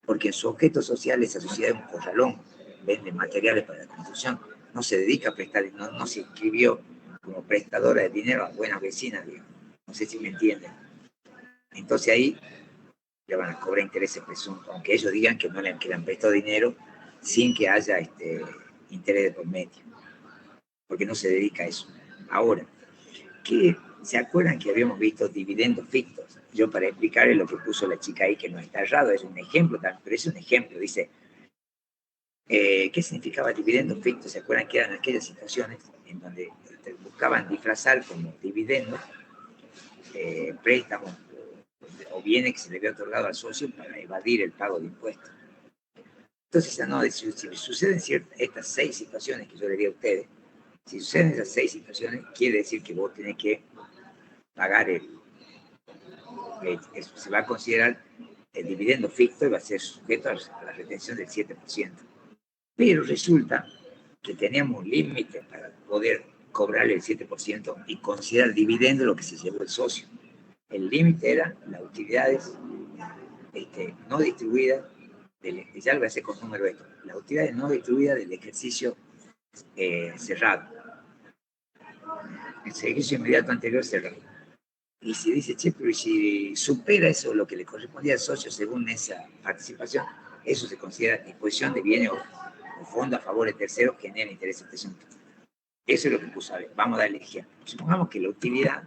porque en su objeto social esa sociedad es un corralón, vende materiales para la construcción, no se dedica a prestar, no se inscribió como prestadora de dinero a buenas vecinas, digamos. No sé si me entienden. Entonces ahí le van a cobrar intereses presuntos, aunque ellos digan que no le han prestado dinero sin que haya interés de por medio, porque no se dedica a eso. Ahora, ¿qué se acuerdan que habíamos visto dividendos fictos? Yo para explicarles lo que puso la chica ahí, que no está errado, es un ejemplo, pero es un ejemplo, dice, ¿qué significaba dividendos fictos? ¿Se acuerdan que eran aquellas situaciones en donde buscaban disfrazar como dividendos préstamos o bienes que se le había otorgado al socio para evadir el pago de impuestos? Entonces, no, si suceden estas 6 situaciones que yo le di a ustedes, si suceden esas 6 situaciones, quiere decir que vos tenés que pagar se va a considerar el dividendo ficto y va a ser sujeto a la retención del 7%. Pero resulta que teníamos un límite para poder cobrarle el 7% y considerar dividendo lo que se llevó el socio. El límite era las utilidades no distribuidas, ya lo voy a hacer con número esto, las utilidades no distribuidas del ejercicio cerrado. El ejercicio inmediato anterior cerrado. Y si dice, che, pero si supera eso lo que le correspondía al socio según esa participación, eso se considera disposición de bienes o fondo a favor de terceros que genera interés en presunto. Eso es lo que puso. A ver, vamos a darle ejemplo. Supongamos que la utilidad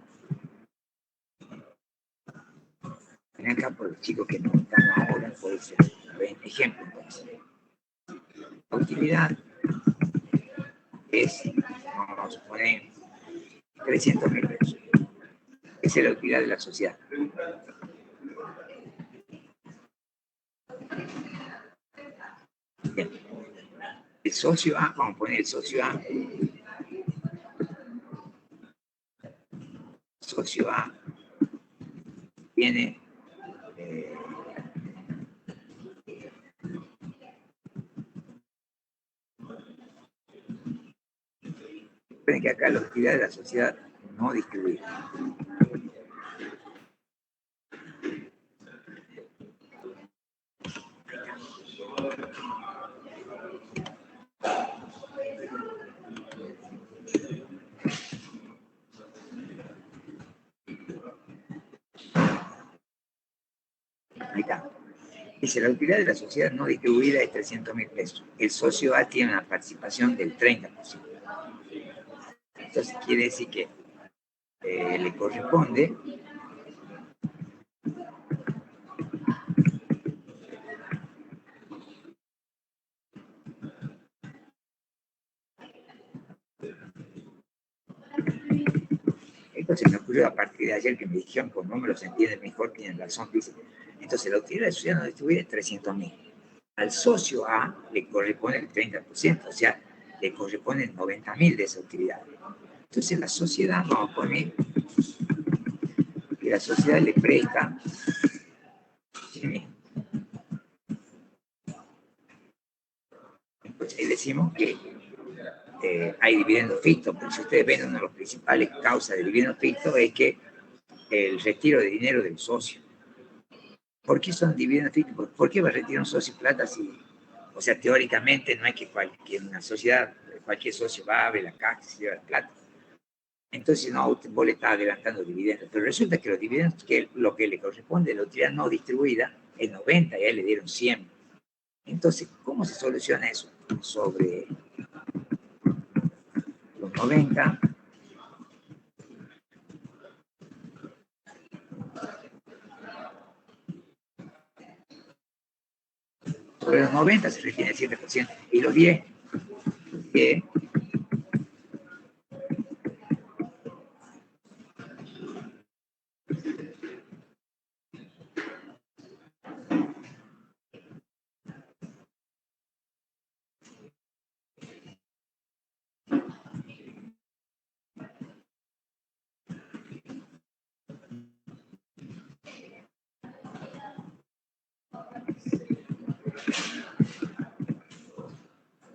Ven acá por los chicos que no están ahora, puede ser. Ven, ejemplo, entonces. La utilidad es, vamos a poner, 300.000 pesos. Esa es la utilidad de la sociedad. Bien. El socio A, vamos a poner el socio A. Socio A tiene recuerden que acá la utilidad de la sociedad no distribuida. Ahí está. Dice, la utilidad de la sociedad no distribuida es 300.000 pesos. El socio A tiene una participación del 30%. Entonces quiere decir que le corresponde entonces me ocurrió a partir de ayer que me dijeron con números se entiende mejor, tienen razón, dice. Entonces la utilidad de la sociedad no distribuida es 300.000. Al socio A le corresponde el 30%, o sea, le corresponden 90.000 de esa utilidad. Entonces la sociedad, vamos a poner que la sociedad le presta, ¿sí? Entonces decimos que hay dividendos fictos, porque si ustedes ven, una de las principales causas de dividendos fictos es que el retiro de dinero del socio. ¿Por qué son dividendos fictos? ¿Por qué va a retirar un socio plata si, o sea, teóricamente no es que una sociedad, cualquier socio va a abrir la caja y se lleva la plata? Entonces, no, vos le estás adelantando dividendos. Pero resulta que los dividendos, que lo que le corresponde, la utilidad no distribuida, es 90 y a él le dieron 100. Entonces, ¿cómo se soluciona eso? Sobre los 90, sobre los 90 se retiene el 7%, y los 10, que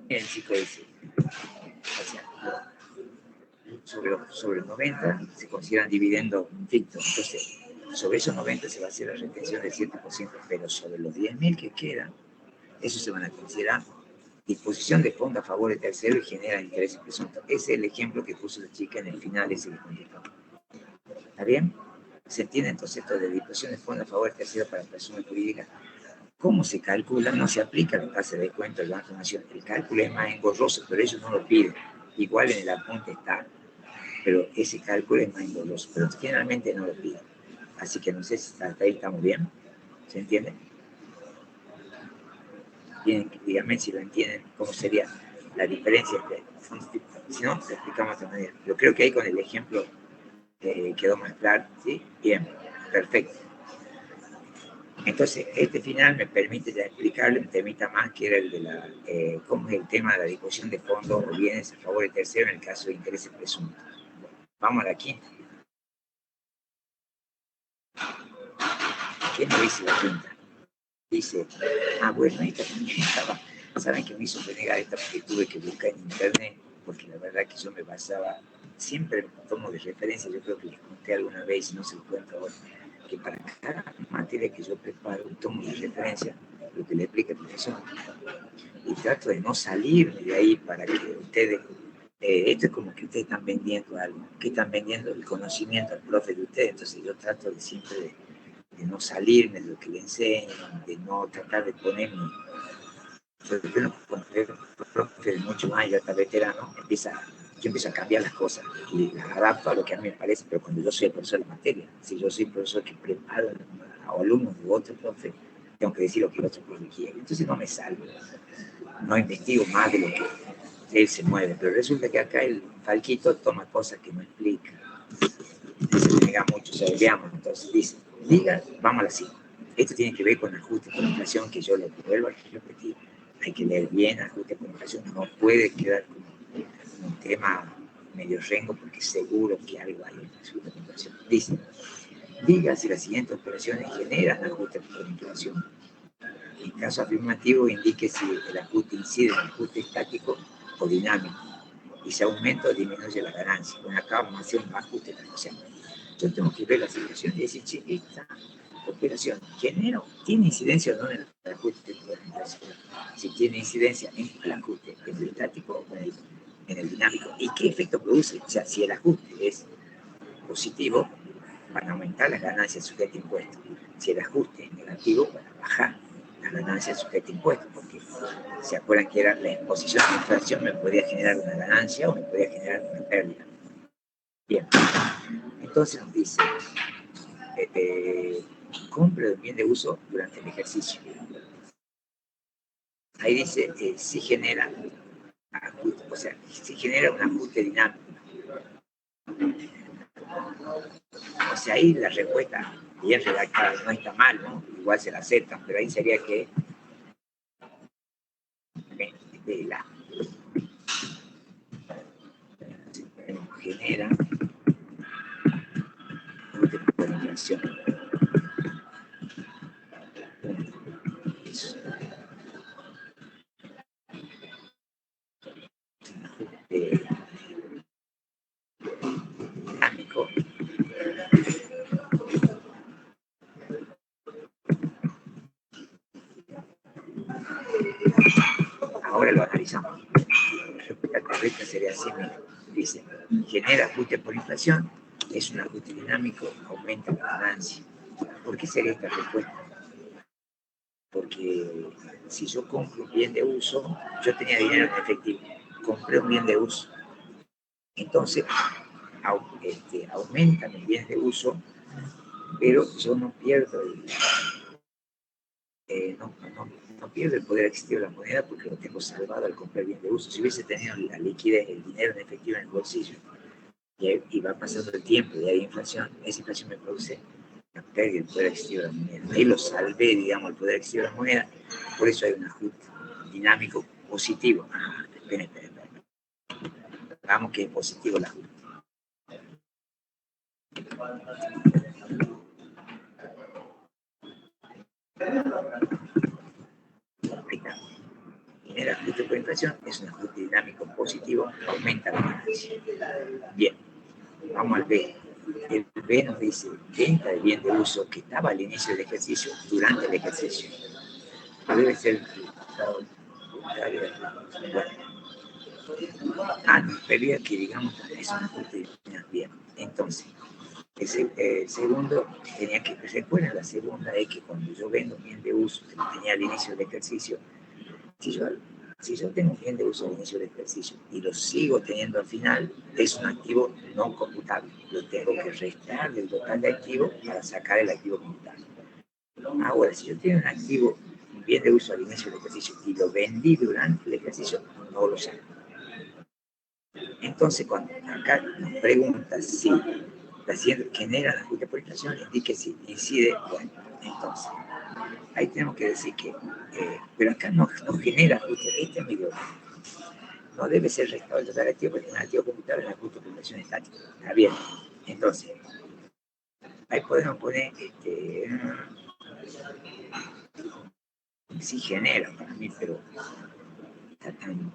el chico dice, o sea, sobre los 90 se consideran dividendos fictos. Entonces, sobre esos 90 se va a hacer la retención del 7%, pero sobre los 10.000 que quedan, esos se van a considerar disposición de fondo a favor de tercero y genera intereses presuntos. Ese es el ejemplo que puso la chica en el final de ese que contestó. ¿Está bien? ¿Se entiende entonces esto de disposición de fondo a favor de tercero para personas jurídicas? ¿Cómo se calcula? No se aplica la tasa de cuenta del Banco Nacional. El cálculo es más engorroso, pero ellos no lo piden. Igual en el apunte está, pero ese cálculo es más engorroso, pero generalmente no lo piden. Así que no sé si hasta ahí estamos bien. ¿Se entiende? Díganme si lo entienden, cómo sería la diferencia entre fondos típicos. Si no, lo explicamos de otra manera. Yo creo que ahí con el ejemplo quedó más claro. ¿Sí? Bien, perfecto. Entonces, este final me permite ya explicarle un temita más, que era el de cómo es el tema de la disposición de fondos o bienes a favor de tercero en el caso de intereses presuntos. Vamos a la quinta. ¿Qué no dice la quinta? Dice, bueno, esta también estaba, saben que me hizo renegar esta porque tuve que buscar en internet, porque la verdad que yo me basaba, siempre tomo de referencia, yo creo que les conté alguna vez, y no se lo cuento ahora, que para cada materia que yo preparo, tomo de referencia lo que le explica el profesor. Y trato de no salirme de ahí para que ustedes, esto es como que ustedes están vendiendo algo, que están vendiendo el conocimiento al profe de ustedes, entonces yo trato de siempre de no salirme de lo que le enseño, de no tratar de ponerme. Cuando el profe de mucho más ya está veterano, yo empiezo a cambiar las cosas y las adapto a lo que a mí me parece, pero cuando yo soy el profesor de la materia, si yo soy el profesor que preparo o alumnos de otro profe, tengo que decir lo que el otro profe quiere. Entonces no me salgo, no investigo más de lo que él se mueve, pero resulta que acá el Falquito toma cosas que no explica. Se pega mucho, o sea, veamos, entonces dice, diga, vamos a la 5. Esto tiene que ver con ajuste por inflación, que yo lo vuelvo a repetir. Hay que leer bien ajuste por inflación, no puede quedar como un tema medio rengo, porque seguro que algo hay en ajuste por inflación. Dice, diga si las siguientes operaciones generan ajuste por inflación. En caso afirmativo, indique si el ajuste incide en el ajuste estático o dinámico, y si aumenta o disminuye la ganancia. Bueno, acá vamos a hacer un ajuste de la inflación. Yo tengo que ver la situación y decir, che, esta operación genera, tiene incidencia o no en el ajuste de la inflación. Si tiene incidencia en el ajuste, en el estático o en el dinámico. ¿Y qué efecto produce? O sea, si el ajuste es positivo, van a aumentar las ganancias sujetas a impuestos. Si el ajuste es negativo, van a bajar las ganancias sujetas a impuestos, porque se acuerdan que era la exposición a la inflación me podía generar una ganancia o me podía generar una pérdida. Bien, entonces nos dice, compra de bien de uso durante el ejercicio. Ahí dice, si genera ajuste, o sea, si genera un ajuste dinámico. O sea, ahí la respuesta bien redactada no está mal, ¿no? Igual se la aceptan, pero ahí sería que la genera ajuste por inflación. Dinámico. Ahora lo analizamos. La respuesta correcta sería así, dice, genera ajuste por inflación, es un ajuste dinámico, aumenta la ganancia. ¿Por qué sería esta respuesta? Porque si yo compro un bien de uso, yo tenía dinero en efectivo, compré un bien de uso, entonces aumenta mis bienes de uso, pero yo no pierdo no pierdo el poder adquisitivo de la moneda porque lo tengo salvado al comprar bien de uso. Si hubiese tenido la liquidez, el dinero en efectivo en el bolsillo, y va pasando el tiempo y hay inflación, esa inflación me produce la pérdida del poder adquisitivo de la moneda. Ahí lo salvé, digamos, el poder adquisitivo de la moneda, por eso hay un ajuste dinámico positivo. Espera. Vamos que es positivo el ajuste. Ahí está. El ajuste por inflación es un ajuste dinámico positivo, aumenta la ganancia. Bien, vamos al B. El B nos dice venta de bien de uso que estaba al inicio del ejercicio, durante el ejercicio. Debe ser no, pérdida que digamos es un ajuste bien. Entonces, el segundo tenía que, recuerden, la segunda es que cuando yo vendo bien de uso, que lo tenía al inicio del ejercicio, si yo tengo un bien de uso al inicio del ejercicio y lo sigo teniendo al final, es un activo no computable. Lo tengo que restar del total de activos para sacar el activo computable. Ahora, si yo tengo un activo, un bien de uso al inicio del ejercicio y lo vendí durante el ejercicio, no lo saco. Entonces, cuando acá nos pregunta si la siguiente genera el ajuste por inflación, indique si incide, bueno, entonces, ahí tenemos que decir que, pero acá no genera ajuste, este es medio, no debe ser restado el total activo porque un activo computable es ajuste por inflación estática. Está bien, entonces, ahí podemos poner, sí genera para mí, pero está tan,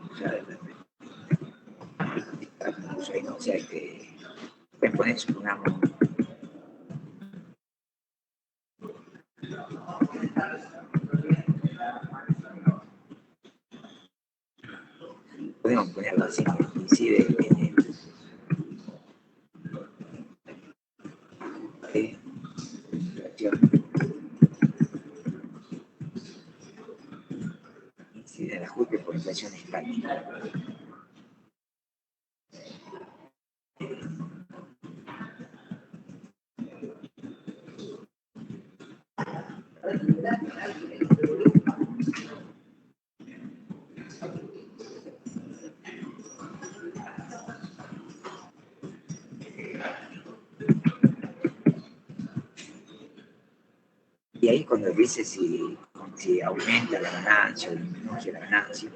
ahí no, o sea, pueden poner, supongamos, podemos ponerlo así, que incide en el incide el ajuste por inflación estática. Y ahí cuando dice si aumenta la ganancia o disminuye la ganancia,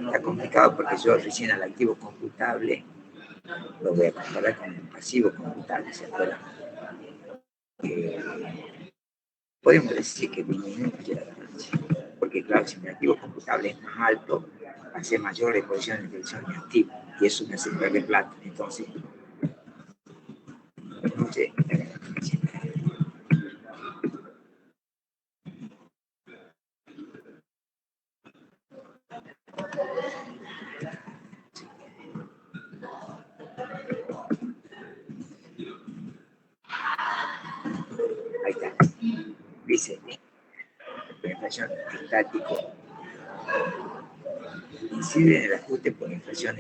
está complicado porque yo recién al activo computable lo voy a comparar con el pasivo computable, ¿se acuerdan? Podemos decir que disminuye la ganancia, porque claro, si mi activo computable es más alto, va a ser mayor la exposición de inflación de mi activo, y eso me hace perder plata, entonces disminuye la ganancia. Ahí está. Dice, la inflación estático incide en el ajuste por inflación.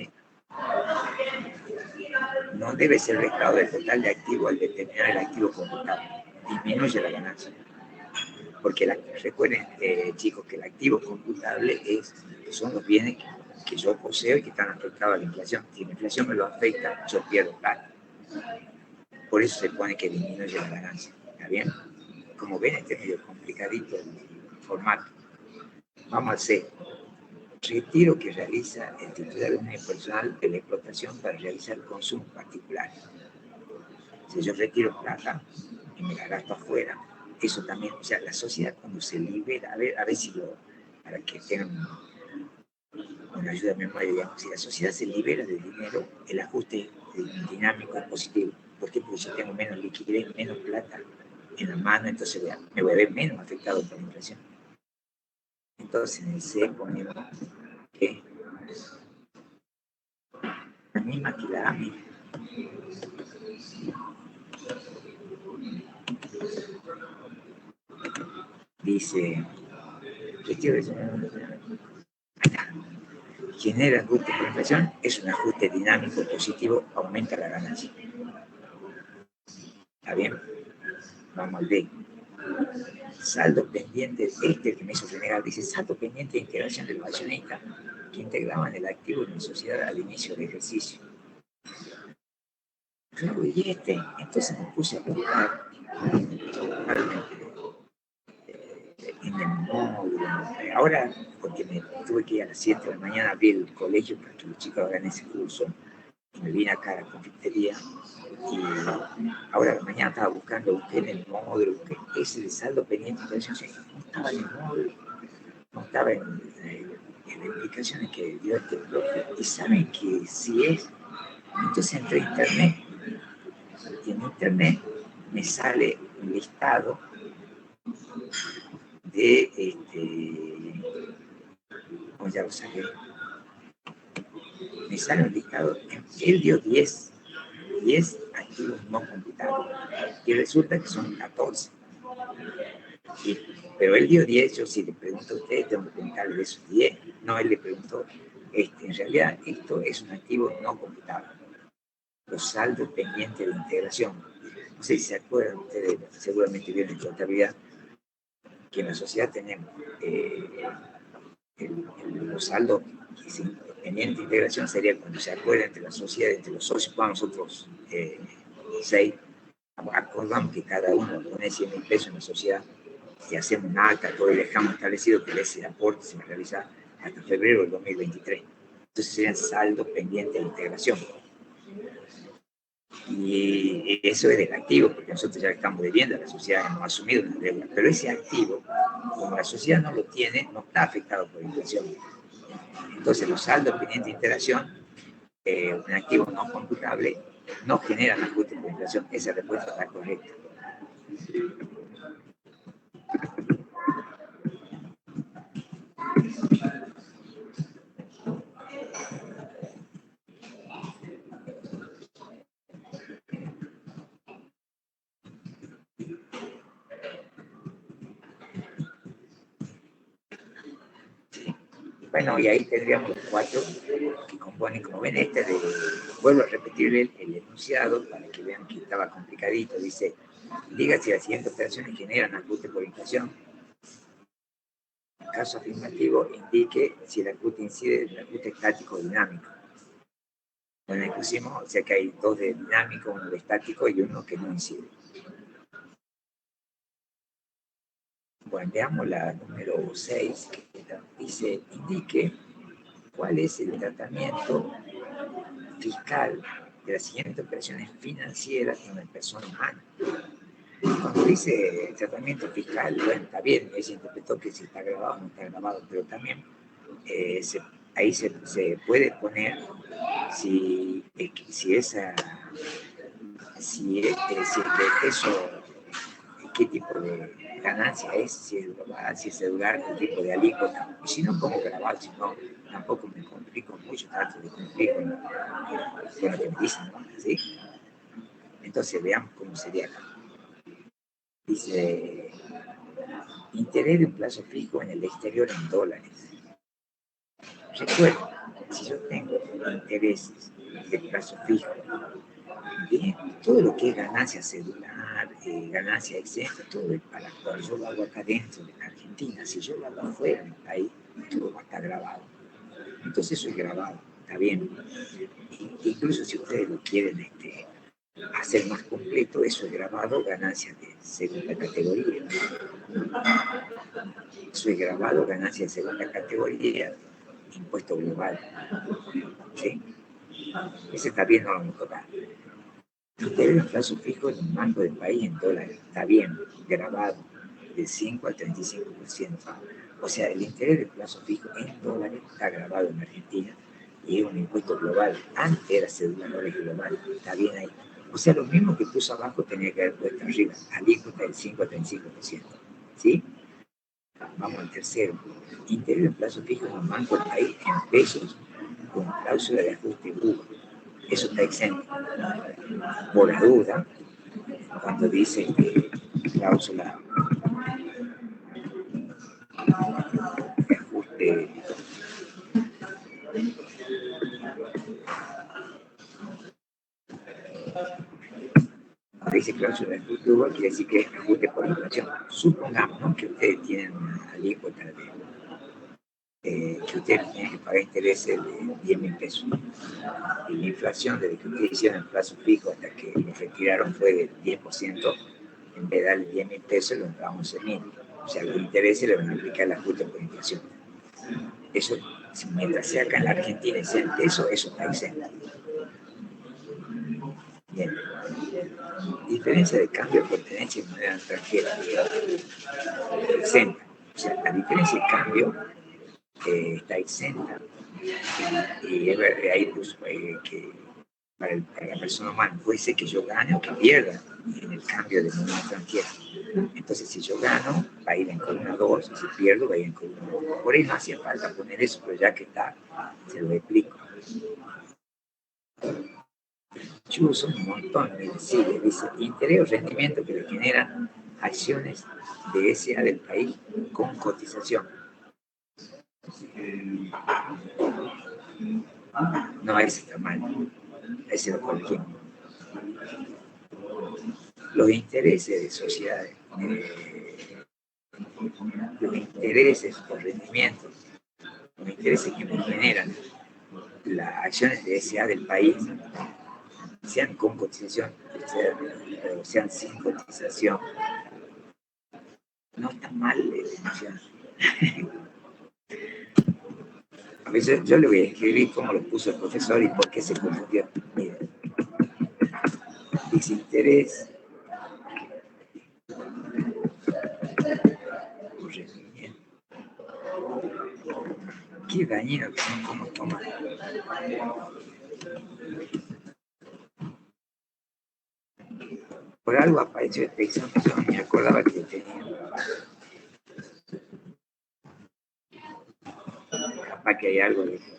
No debe ser restado del total de activo al determinar el activo computable. Disminuye la ganancia. Porque recuerden, chicos, que el activo computable son los bienes que yo poseo y que están afectados a la inflación. Si la inflación me lo afecta, yo pierdo plata. Por eso se pone que disminuye la ganancia. ¿Está bien? Como ven, este es medio complicadito el formato. Vamos al C. Retiro que realiza el titular de un personal de la explotación para realizar consumo particular. Si yo retiro plata y me la gasto afuera, eso también, o sea, la sociedad cuando se libera, a ver si para que tengan una ayuda de memoria, digamos, si la sociedad se libera de dinero, el ajuste dinámico es positivo. ¿Por qué? Porque yo tengo menos liquidez, menos plata en la mano, entonces me voy a ver menos afectado por la inflación. Entonces en el C ponemos que la misma que la AMI. Dice, genera ajuste por inflación, es un ajuste dinámico positivo, aumenta la ganancia. ¿Está bien? Vamos al D. Saldo pendiente, que me hizo renegar, dice saldo pendiente de integración de los accionistas que integraban el activo de la sociedad al inicio del ejercicio. Claro, y entonces me puse a buscar en el módulo. Ahora, porque me tuve que ir a las 7 de la mañana a abrir el colegio para que los chicos hagan ese curso, y me vine acá a la confitería, y ahora a la mañana estaba busqué en el módulo, ese de saldo pendiente, no estaba en el módulo, no estaba en las explicaciones que dio este profe, y saben que si es, entonces entré a internet, y en internet me sale un listado de, como ya lo saqué, me sale un listado, él dio 10 activos no computables, y resulta que son 14. ¿Sí? Pero él dio 10, yo si le pregunto a ustedes, tengo que preguntarle de esos 10. No, él le preguntó, en realidad esto es un activo no computable. Los saldos pendientes de integración. No sé si se acuerdan ustedes, seguramente vieron en contabilidad, que en la sociedad tenemos los saldos pendientes de integración sería cuando se acuerda entre la sociedad, entre los socios, para nosotros 6, acordamos que cada uno pone 100.000 pesos en la sociedad y hacemos un acta, todo y dejamos establecido que ese aporte se realiza hasta febrero del 2023. Entonces serían saldos pendientes de integración. Y eso es del activo, porque nosotros ya estamos debiendo a la sociedad, hemos asumido una deuda. Pero ese activo, como la sociedad no lo tiene, no está afectado por la inflación. Entonces los saldos pendientes de integración, un activo no computable, no generan ajuste por inflación. Esa respuesta está correcta. Bueno, y ahí tendríamos los 4 que componen, como ven, vuelvo a repetir el enunciado para que vean que estaba complicadito. Dice, diga si las siguientes operaciones generan ajuste por inflación. En caso afirmativo, indique si el ajuste incide en el ajuste estático o dinámico. Bueno, ahí pusimos, o sea que hay 2 de dinámico, 1 de estático y 1 que no incide. Bueno, veamos la número 6, que dice, indique cuál es el tratamiento fiscal de las siguientes operaciones financieras en una persona humana. Cuando dice tratamiento fiscal, bueno, está bien, se interpretó que si está grabado o no está grabado, pero también ahí se puede poner si, si esa, si eso, qué tipo de ganancia es, si es global, si es cedular, qué tipo de alícuota. Y si no pongo grabado, si no, tampoco me complico mucho, trato de cumplir con lo que me dicen, ¿no? ¿Sí? Entonces veamos cómo sería acá. Dice, interés de un plazo fijo en el exterior en dólares. Recuerda, si yo tengo intereses de plazo fijo, bien, todo lo que es ganancia cedular, ganancia exenta, todo es para cuando yo lo hago acá dentro de la Argentina. Si yo lo hago afuera del país, todo va a estar grabado. Entonces eso es grabado, está bien. Incluso si ustedes lo quieren hacer más completo, eso es grabado, ganancias de segunda categoría. Eso es grabado, ganancia de segunda categoría, impuesto global. ¿Sí? Ese está bien, no lo vamos a tocar. Tener un plazo fijo en un banco del país en dólares, está bien, grabado, del 5 al 35%. O sea, el interés del plazo fijo en dólares está grabado en Argentina y es un impuesto global. Antes era cédula global, está bien ahí. O sea, lo mismo que puso abajo tenía que haber puesto arriba, alícuota del 5 al 35%. ¿Sí? Vamos al tercero. Interés del plazo fijo en un banco del país en pesos con cláusula de ajuste UVA. Eso está exento. Por la duda, cuando dice cláusula de ajuste, dice cláusula de ajuste UVA, quiere decir que es ajuste por inflación. Supongamos, ¿no?, que ustedes tienen una alícuota que ustedes tienen que pagar intereses de 10.000 pesos. Y la inflación desde que ustedes hicieron el plazo fijo hasta que lo retiraron fue del 10%, en vez de darle 10.000 pesos, lo entraban 11.000. O sea, los intereses le van a aplicar el ajuste por inflación. Eso, mientras sea acá en la Argentina y sea en peso, eso está exento. Bien. Diferencia de cambio de pertenencia en moneda extranjera, exenta. O sea, la diferencia de cambio está exenta. Y ahí puso que para la persona humana puede ser que yo gane o que pierda en el cambio de moneda extranjera. Entonces, si yo gano, va a ir en columna 2, si pierdo, va a ir en columna 1. Por ahí no hacía falta poner eso, pero ya que está, se lo explico. Chuzo un montón, sigue, dice, interés o rendimiento que le generan acciones de SA del país con cotización. No, ese está mal, ese lo corregimos. Los intereses de sociedades, los intereses o rendimientos, los intereses que me generan las acciones de SA del país, sean con cotización, sean sin cotización, no está mal mencionar. A veces yo le voy a escribir cómo lo puso el profesor y por qué se confundió. Miren, dice interés o rendimiento. Qué dañino que son como tomar. Por algo apareció este examen, yo no me acordaba que tenía. Capaz que hay algo de eso.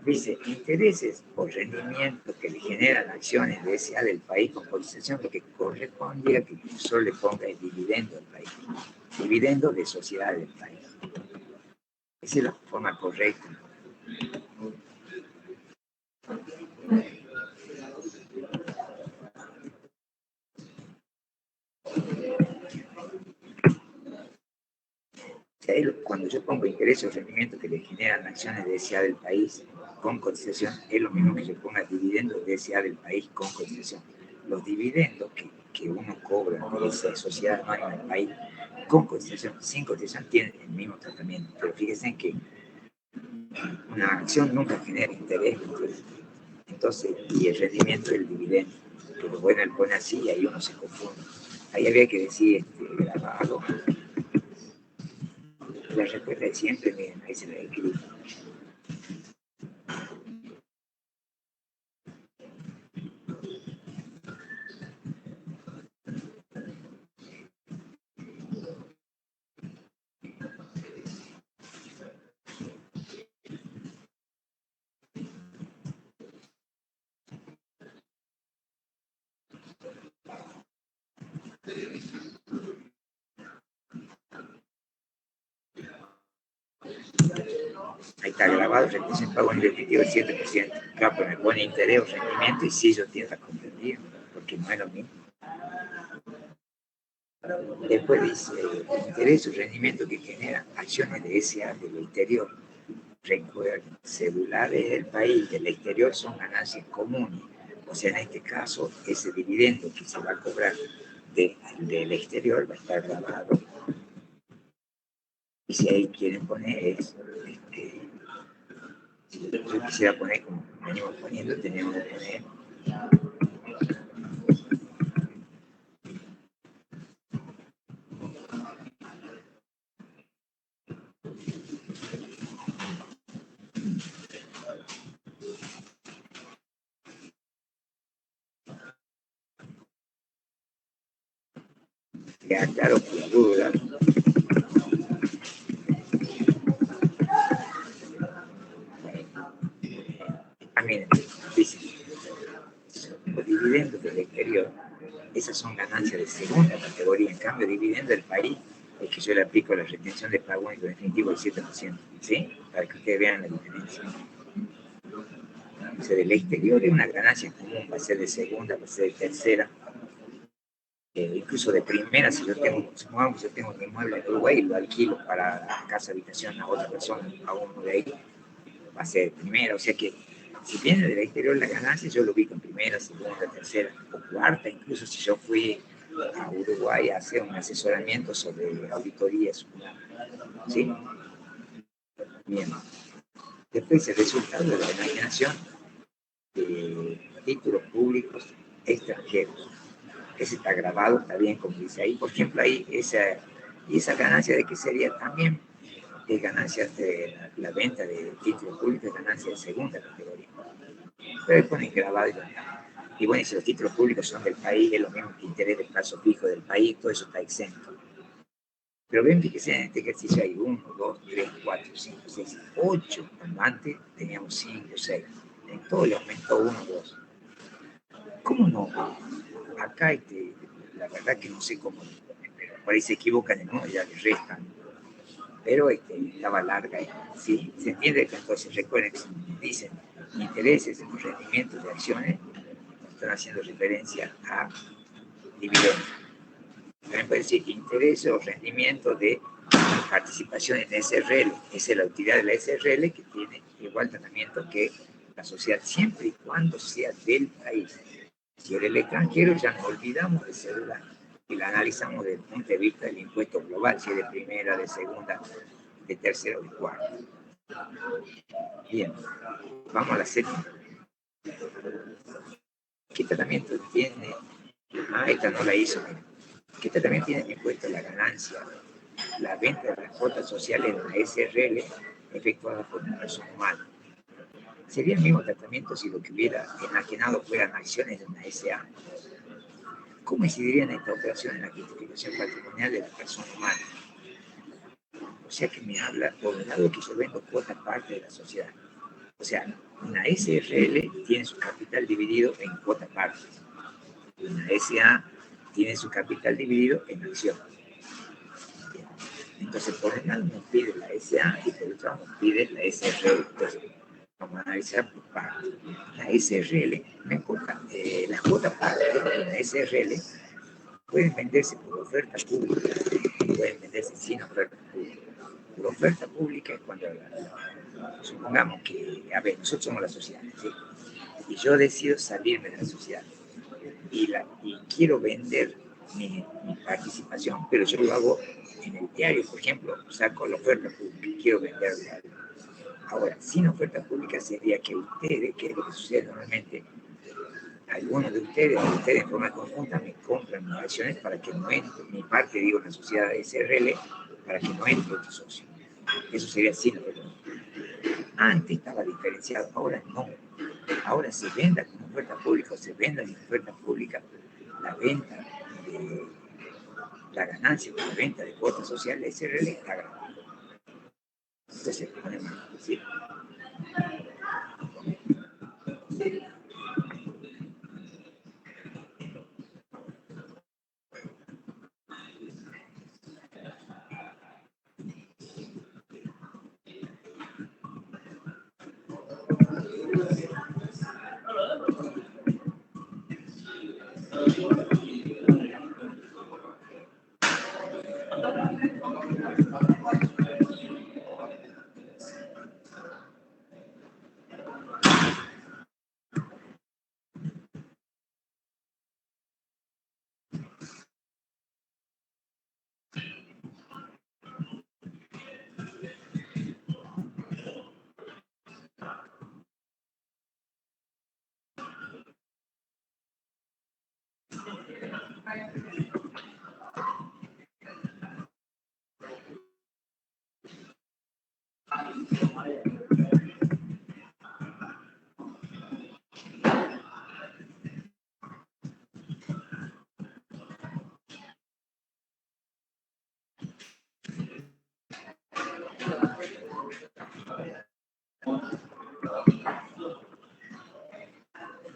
Dice, intereses o rendimientos que le generan acciones de SA del país con cotización, lo que corresponde a que solo le ponga el dividendo al país, dividendo de sociedad del país. Esa es la forma correcta. Cuando yo pongo intereses o rendimientos que le generan acciones de SA del país con cotización, es lo mismo que yo ponga dividendos de SA del país con cotización. Los dividendos que uno cobra de esa sociedad anónima del país con cotización, sin cotización, tienen el mismo tratamiento. Pero fíjense que una acción nunca genera interés, entonces, y el rendimiento del dividendo. Pero bueno, él pone así y ahí uno se confunde. Ahí había que decir grabado. La respuesta es siempre, miren, ahí se la escribo. Ahí está grabado, representa pago en efectivo el 7%. Claro, pero me pone interés o rendimiento y sí, yo tiendo a comprender, porque no es lo mismo. Después dice, interés o rendimiento que genera acciones de SA del exterior. Recuerden, celulares del país, del exterior son ganancias comunes. O sea, en este caso, ese dividendo que se va a cobrar del exterior va a estar grabado. Y si ahí quieren poner eso, yo quisiera poner como venimos poniendo, tenemos que poner queda claro por la duda. Miren, dice, los dividendos del exterior, esas son ganancias de segunda categoría. En cambio, dividendo del país es que yo le aplico la retención de pago único definitivo del 7%, ¿sí? Para que ustedes vean la diferencia. O sea, del exterior es una ganancia común, va a ser de segunda, va a ser de tercera, incluso de primera. Si yo tengo, supongamos que yo tengo un inmueble en Uruguay y lo alquilo para casa habitación a otra persona, a uno de ahí, va a ser de primera. O sea que si viene del exterior la ganancia, yo lo ubico en primera, segunda, tercera o cuarta. Incluso si yo fui a Uruguay a hacer un asesoramiento sobre auditorías, ¿sí? Bien. Después el resultado de la enajenación de títulos públicos extranjeros. Ese está grabado, está bien, como dice ahí. Por ejemplo, ahí esa ganancia de que sería también ganancias de la venta de títulos públicos, ganancia de segunda categoría. Pero ahí ponen grabado y bueno, si los títulos públicos son del país, es lo mismo que interés del plazo fijo del país, todo eso está exento. Pero ven, fíjense, en este ejercicio hay 1, 2, 3, 4, 5, 6, 8. Antes teníamos 5, 6. En todo le aumentó 1, 2. ¿Cómo no? Acá la verdad que no sé cómo, pero por ahí se equivocan en uno y ya le restan. Pero estaba larga. ¿Sí? Se entiende que entonces, recuerden, dicen intereses en los rendimientos de acciones, están haciendo referencia a dividendos. También puede decir interés o rendimiento de participación en SRL. Esa es la utilidad de la SRL que tiene igual tratamiento que la sociedad, siempre y cuando sea del país. Si es del extranjero, ya nos olvidamos de celular y la analizamos desde el punto de vista del impuesto global, si es de primera, de segunda, de tercera o de cuarta. Bien, vamos a la séptima. ¿Qué tratamiento tiene? Esta no la hizo. ¿Qué tratamiento tiene el impuesto a la ganancia? La venta de las cuotas sociales en la SRL efectuada por una persona humana. Sería el mismo tratamiento si lo que hubiera enajenado fueran acciones de una SA. ¿Cómo incidiría en esta operación en la justificación patrimonial de la persona humana? O sea que me habla, por un lado, que yo vendo cuota parte de la sociedad. O sea, Una SRL tiene su capital dividido en cuotas partes. Una SA tiene su capital dividido en acciones. Entonces, por un lado nos pide la SA y por otro lado nos pide la SRL. Entonces, vamos a analizar por partes. La SRL, no importa, las cuotas partes de la SRL pueden venderse por oferta pública, pueden venderse sin oferta pública. Por oferta pública es cuando, supongamos que, a ver, nosotros somos la sociedad, ¿sí? Y yo decido salirme de la sociedad y quiero vender mi participación, pero yo lo hago en el diario, por ejemplo, saco la oferta pública, quiero venderla. Ahora, sin oferta pública sería que ustedes, que es lo que sucede normalmente, algunos de ustedes en forma conjunta me compran mis acciones para que no entre, mi parte, digo, en la sociedad de SRL, para que no entre otro socio. Eso sería sin oferta pública. Antes estaba diferenciado, ahora no. Ahora se venda con oferta pública o se venda sin oferta pública, la venta de la ganancia por la venta de cuotas sociales SRL está grabada. Entonces, ponemos, ¿sí?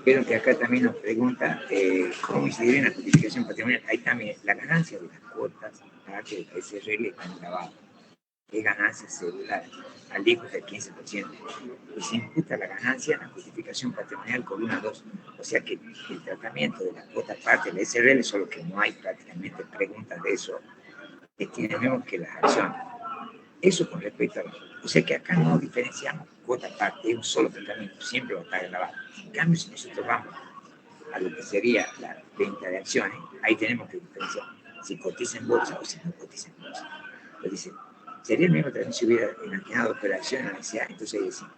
Pero que acá también nos pregunta cómo incidir en la justificación patrimonial. Ahí también la ganancia de las cuotas parte de la SRL están grabadas. Es ganancia celular, alícuota del 15%. Y se imputa la ganancia en la justificación patrimonial columna 2. O sea que el tratamiento de la cuota parte de la SRL, solo que no hay prácticamente preguntas de eso, tiene menos que las acciones. Eso con respecto a la... O sea que acá no diferenciamos cuota parte, es un solo tratamiento, siempre va a estar grabado. En cambio, si nosotros vamos a lo que sería la venta de acciones, ahí tenemos que diferenciar si cotiza en bolsa o si no cotiza en bolsa. Entonces dice, sería el mismo también si hubiera imaginado operaciones en la necesidad, entonces ahí decimos,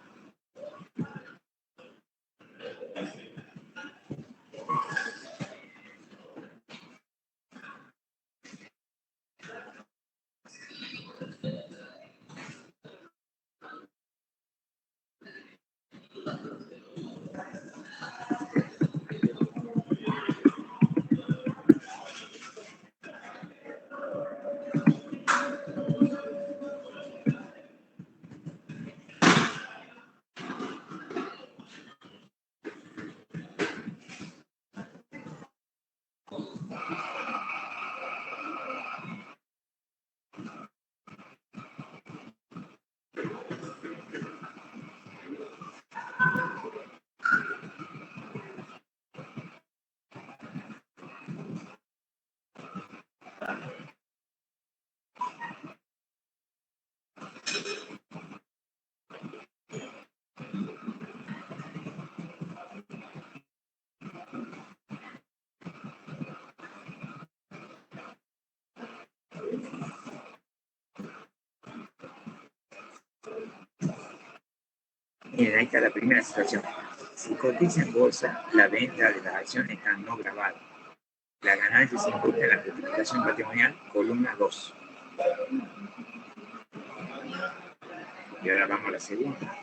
miren, ahí está la primera situación. Si cotiza en bolsa, la venta de las acciones está no grabada. La ganancia se imputa en la justificación patrimonial, columna 2. Y ahora vamos a la segunda.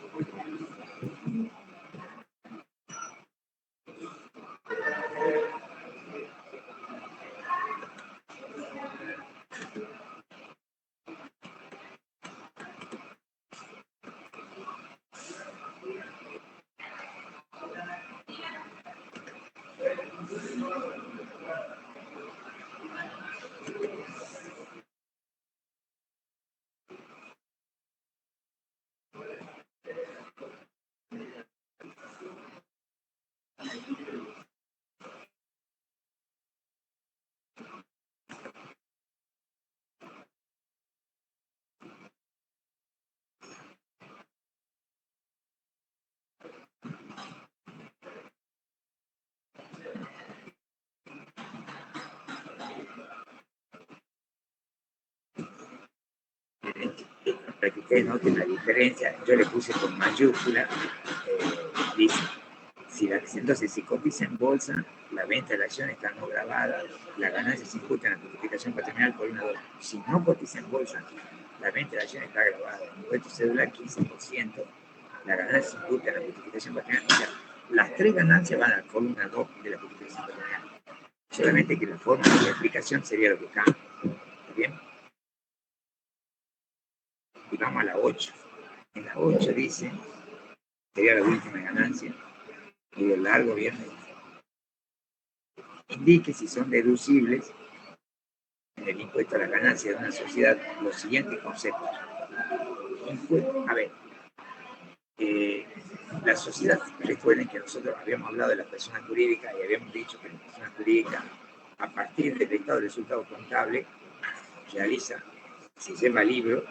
Para que ustedes noten la diferencia, yo le puse con mayúscula, dice, entonces si cotiza en bolsa, la venta de la acción está no grabada, la ganancia se imputa en la justificación patrimonial por $1. Si no cotiza en bolsa, la venta de la acción está grabada, el impuesto cedular 15%, la ganancia se imputa en la justificación patrimonial. O sea, las tres ganancias van a la columna 2 de la justificación patrimonial. Solamente que la forma de explicación sería lo que cambia. ¿Está bien? Y vamos a la 8. En la 8 dice, sería la última ganancia, y el largo viernes indique si son deducibles en el impuesto a la ganancia de una sociedad los siguientes conceptos. A ver, la sociedad, recuerden que nosotros habíamos hablado de la persona jurídica y habíamos dicho que la persona jurídica, a partir del estado de resultado contable, realiza, si lleva libro,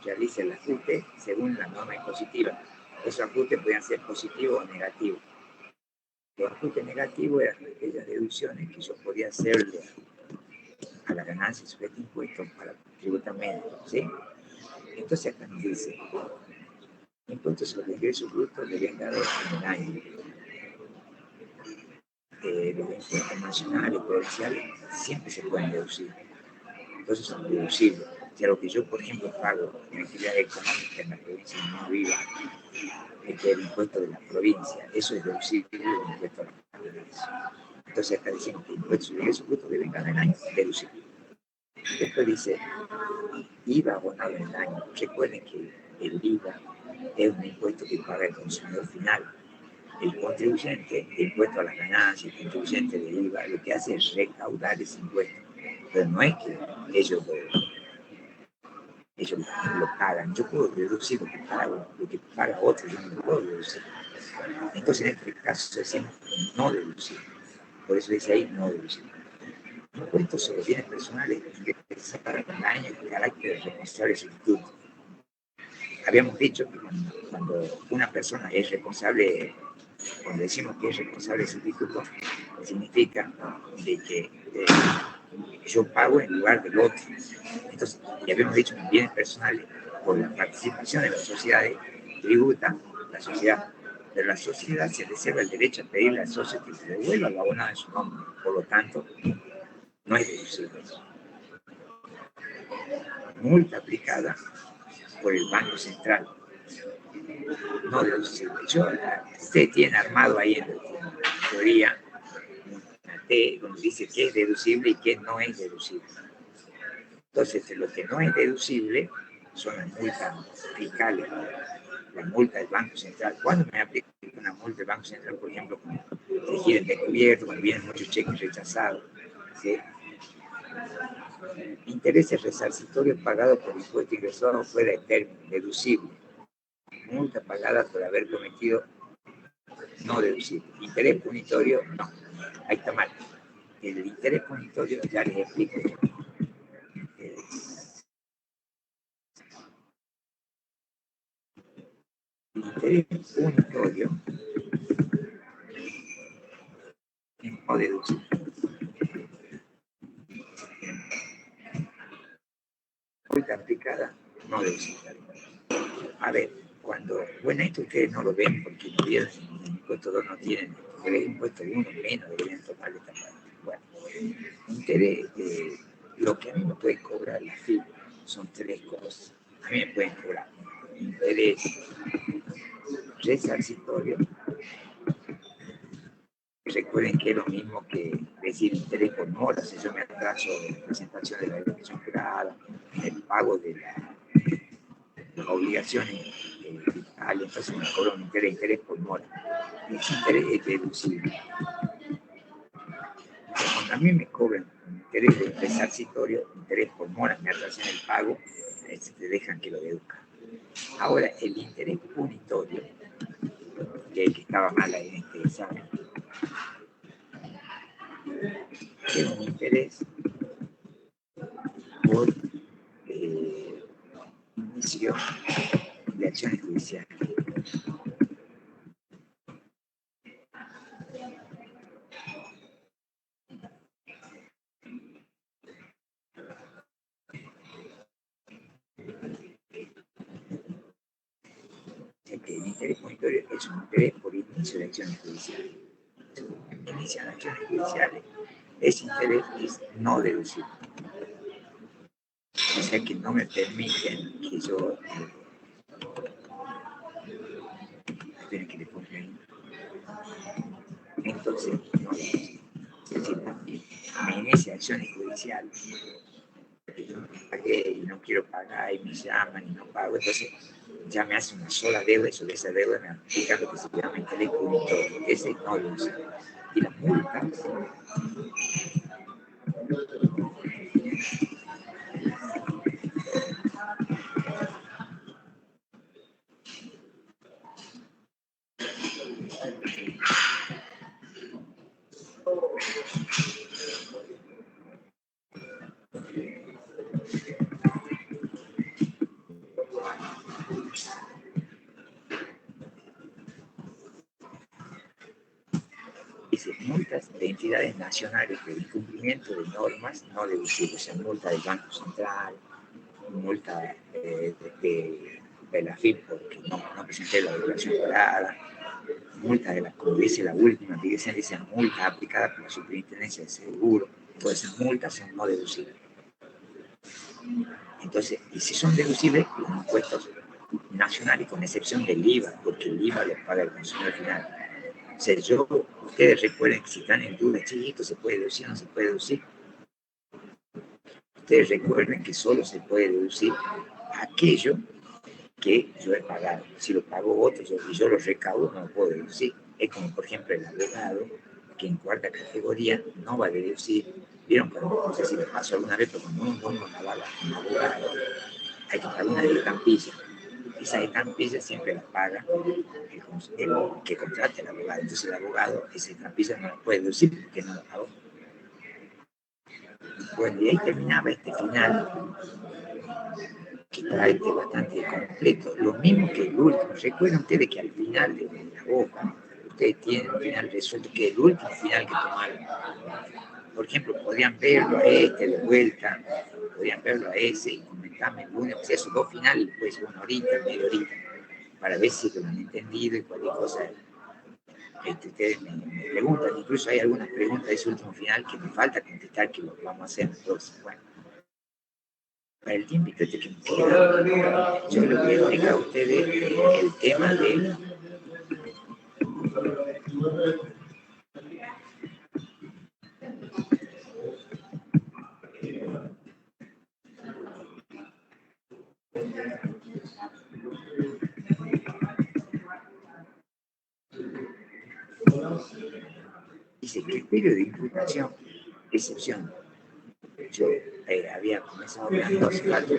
realiza el ajuste según la norma impositiva. Esos ajustes podían ser positivos o negativos. Los ajustes negativos eran aquellas deducciones que yo podía hacerle a la ganancia sujeta a impuestos para tributar menos, ¿sí? Entonces acá nos dice, impuestos sobre ingresos brutos de vengadores en el año. Los impuestos nacionales, provinciales, siempre se pueden deducir. Entonces son deducibles. O sea, lo que yo, por ejemplo, pago en actividad económica en la provincia de no viva, es el impuesto de la provincia. Eso es deducible del impuesto a la provincia. Entonces acá decimos que el impuesto sobre ingresos brutos de vengadores en el año es deducible. Después dice, IVA abonado en el año. Recuerden que el IVA es un impuesto que paga el consumidor final. El contribuyente de impuesto a las ganancias, el contribuyente de IVA, lo que hace es recaudar ese impuesto. Pero no es que ellos lo pagan. Yo puedo deducir lo que paga otro, yo no lo puedo deducir. Entonces, en este caso, decimos no deducir. Por eso dice ahí no deducir. Impuestos sobre bienes personales ingresados en el año de carácter responsable sustituto. Habíamos dicho que cuando una persona es responsable, cuando decimos que es responsable sustituto, significa de que yo pago en lugar del otro. Entonces, ya habíamos dicho que en bienes personales, por la participación de las sociedades, tributa la sociedad, pero la sociedad se reserva el derecho a pedirle al socio que se devuelva lo abonado en su nombre. Por lo tanto, no es deducible. Multa aplicada por el Banco Central. No deducible. Usted tiene armado ahí en teoría una T donde dice qué es deducible y qué no es deducible. Entonces, lo que no es deducible son las multas fiscales, la multa del Banco Central. ¿Cuándo me aplica una multa del Banco Central, por ejemplo, cuando se quieren descubierto, cuando vienen muchos cheques rechazados? ¿Sí? Intereses resarcitorios pagados por impuesto ingresado fuera de término, deducible. Multa pagada por haber cometido, no deducible. Interés punitorio, no. Ahí está mal. El interés punitorio, ya les explico. El interés punitorio no deducible. Multa aplicada, no deducible. A ver, bueno, esto ustedes no lo ven porque no vieron, el impuesto 2 no tienen, pero el impuesto 1 menos deberían tomar esta parte. Bueno, interés, lo que a mí me puede cobrar la FIP son tres cosas. A mí me pueden cobrar interés resarcitorio. Recuerden que es lo mismo que decir interés por mora, si yo me atraso en la presentación de la declaración jurada, el pago de las obligaciones fiscales, entonces me cobra un interés por mora. Ese interés es deducible. A mí me cobran un interés de resarcitorio, interés por mora, me atrasan el pago, te dejan que lo deduzca. Ahora, el interés punitorio, que estaba mal ahí en este examen, es un interés por inicio de acciones judiciales. El interés punitorio es un interés por inicio de acciones judiciales. Inician acciones judiciales, ese interés es no deducible. O sea que no me permiten que yo esperen que le ponga ahí. Entonces, no, es decir, me inicia acciones judiciales y no quiero pagar y me llaman y no pago, entonces ya me hace una sola deuda y sobre esa deuda me aplica lo que se llama interés punitorio, ese no lo usa. Y las multas multas de entidades nacionales por incumplimiento de normas no deducibles, o sea, multa del Banco Central, multa de la FIP porque no presenté la declaración pagada, multa de la, como dice la última, dice multa aplicada por la Superintendencia de Seguro, todas esas multas son no deducibles. Entonces, y si son deducibles, los impuestos nacionales, con excepción del IVA, porque el IVA lo paga el consumidor final. O sea, ustedes recuerden que si están en duda, chiquitos, ¿se puede deducir o no se puede deducir? Ustedes recuerden que solo se puede deducir aquello que yo he pagado. Si lo pago otro y yo lo recaudo, no lo puedo deducir. Es como, por ejemplo, el abogado, que en cuarta categoría no va a deducir. ¿Vieron? No sé si les pasó alguna vez, pero cuando uno pone una bala a un abogado, hay que pagar una estampilla. Esa estampilla siempre la paga el que contrate al abogado. Entonces el abogado, esa estampilla no la puede deducir porque no la pagó. Bueno, y ahí terminaba este final, que está bastante completo. Lo mismo que el último. Recuerden ustedes que al final de la hoja, ustedes tienen un final resuelto, que el último final que tomaron. Por ejemplo, podrían verlo a este de vuelta, podrían verlo a ese y comentarme el lunes, pues esos dos finales, pues una horita, media horita, para ver si lo han entendido y cualquier cosa. Ustedes me preguntan, incluso hay algunas preguntas de ese último final que me falta contestar, que lo vamos a hacer entonces. Bueno, para el tiempo que me queda, yo les voy a explicar a ustedes el tema del dice criterio de imputación, excepción. Yo había comenzado hablando hace rato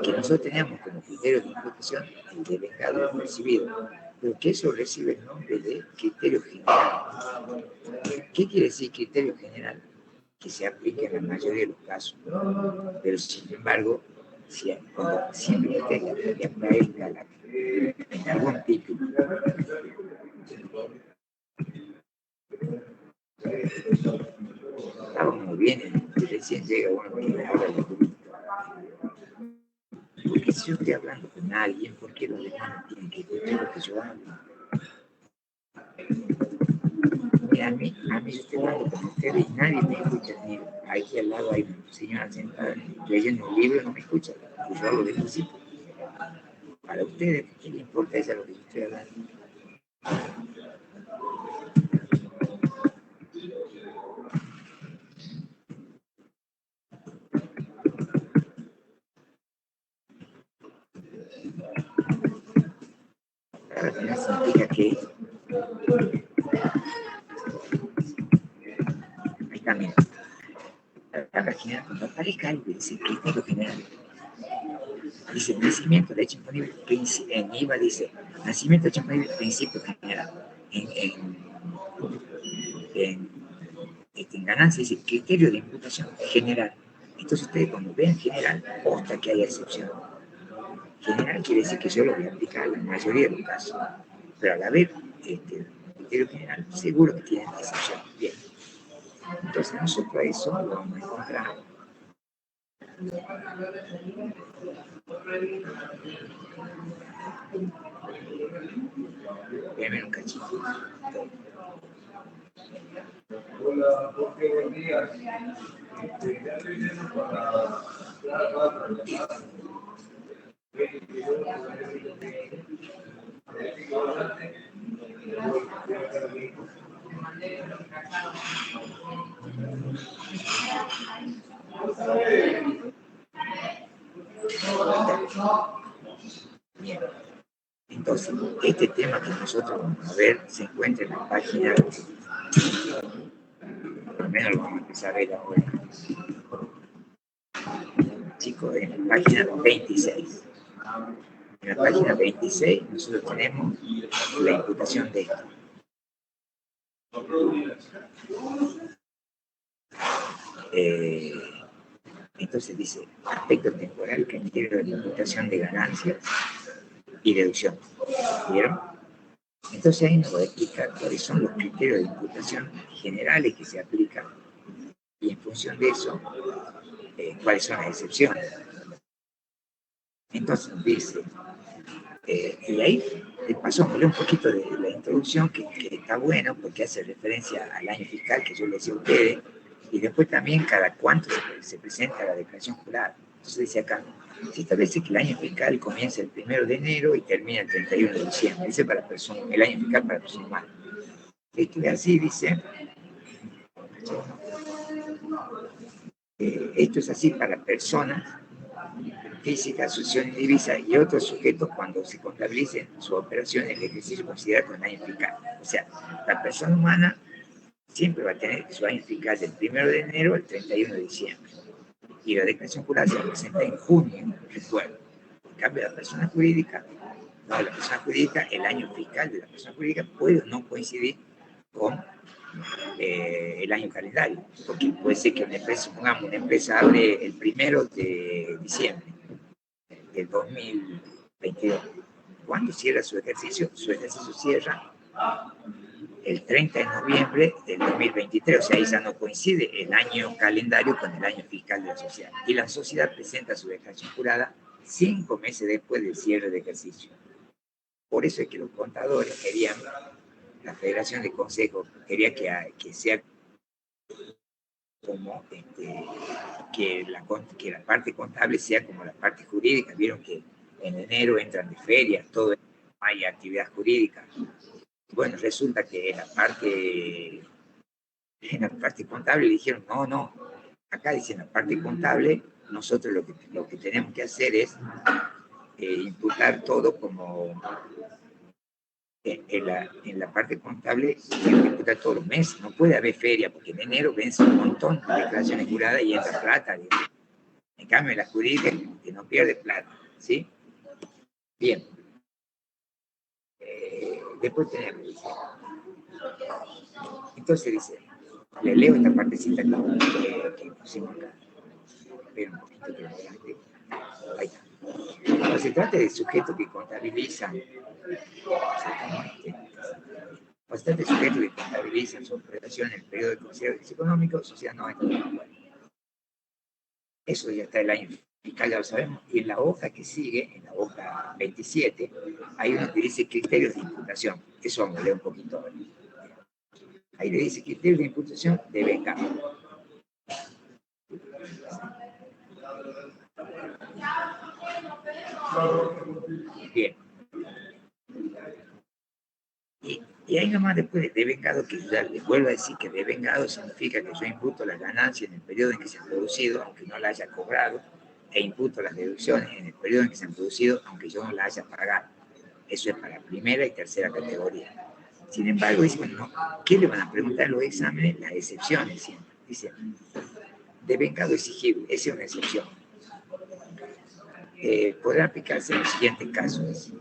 que nosotros teníamos como criterio de imputación el delegado y el recibido, pero que eso recibe el nombre de criterio general. ¿Qué quiere decir criterio general? Que se aplique en la mayoría de los casos, pero sin embargo, siempre que aparezca en algún título muy bien, recién llega uno que habla de política. Porque si yo estoy hablando con alguien, ¿por qué los demás tienen que escuchar lo que yo hablo? Mira, a mí yo estoy hablando con ustedes y nadie me escucha. Ni aquí al lado hay una señora sentada leyendo un libro y no me escucha. Pues yo hablo de música. Para ustedes, ¿qué le importa eso a lo que yo estoy hablando? Ahora significa que ahí también barra general, cuando aparezca algo, dice criterio general. Dice nacimiento de hecho imponible, en IVA dice nacimiento de hecho imponible, principio general. En ganancia dice criterio de imputación general. Entonces ustedes cuando ven general, consta que haya excepción. General quiere decir que yo lo voy a aplicar en la mayoría de los casos. Pero al haber criterio general, seguro que tienen excepción. Bien. Entonces nosotros a eso lo vamos a encontrar. Déjenme un cachito. Hola, Jorge, buen día. Ya estoy viendo para Bien. Entonces, este tema que nosotros vamos a ver se encuentra en la página, por lo menos lo vamos a empezar a ver ahora. Chicos, en la página 26. En la página 26 nosotros tenemos la imputación de esto. Entonces dice, aspecto temporal, criterio de imputación de ganancias y deducción. ¿Vieron? Entonces ahí nos va a explicar cuáles son los criterios de imputación generales que se aplican y en función de eso, cuáles son las excepciones. Entonces nos dice, y ahí de paso vamos a leer un poquito de la introducción que está bueno porque hace referencia al año fiscal que yo les decía a ustedes y después también cada cuánto se presenta la declaración jurada. Entonces dice acá, se establece que el año fiscal comienza el 1 de enero y termina el 31 de diciembre. Dice para personas, el año fiscal para personas humanas. Esto es así, dice. Esto es así para personas físicas, asociación indivisa y otros sujetos cuando se contabilicen su operación en el ejercicio considerado como año fiscal. O sea, la persona humana siempre va a tener su año fiscal del 1 de enero al 31 de diciembre. Y la declaración jurada se presenta en junio, recuerdo. En cambio, la persona jurídica, no, la persona jurídica, el año fiscal de la persona jurídica puede o no coincidir con el año calendario, porque puede ser que una empresa, supongamos, una empresa abre el 1 de diciembre del 2022. ¿Cuándo cierra su ejercicio? Su ejercicio cierra el 30 de noviembre del 2023, o sea, ahí ya no coincide el año calendario con el año fiscal de la sociedad. Y la sociedad presenta su declaración jurada 5 meses después del cierre de ejercicio. Por eso es que los contadores querían, la Federación de Consejos quería que sea como que la parte contable sea como la parte jurídica. Vieron que en enero entran de ferias, todo hay actividad jurídica. Bueno, resulta que en la parte contable le dijeron, no, acá dicen la parte contable, nosotros lo que tenemos que hacer es imputar todo como en la parte contable, tenemos que imputar todos los meses, no puede haber feria, porque en enero vence un montón de declaraciones juradas y entra plata. En cambio, la jurídica que no pierde plata, ¿sí? Bien. Después tenemos, dice, entonces dice, le leo esta partecita que pusimos acá. Espera un poquito que adelante. Ahí está. Cuando se trata de sujetos que contabilizan, cuando se trata de sujetos que contabilizan su operación en el periodo de consideración económico, sociedad no está bueno. Eso ya está el año fiscal, ya lo sabemos. Y en la hoja que sigue, en la hoja 27, hay uno que dice criterios de imputación. Eso vamos a leer un poquito ahora. Ahí le dice criterios de imputación de vengado. Bien. Y ahí nomás después de vengado, que ya les vuelvo a decir que de vengado significa que yo imputo las ganancias en el periodo en que se han producido, aunque no las haya cobrado, e imputo las deducciones en el periodo en que se han producido, aunque yo no las haya pagado. Eso es para primera y tercera categoría. Sin embargo, dice, bueno, ¿qué le van a preguntar en los exámenes? Las excepciones siempre. Dice, devengado exigible, esa es una excepción. Podrá aplicarse en los siguientes casos.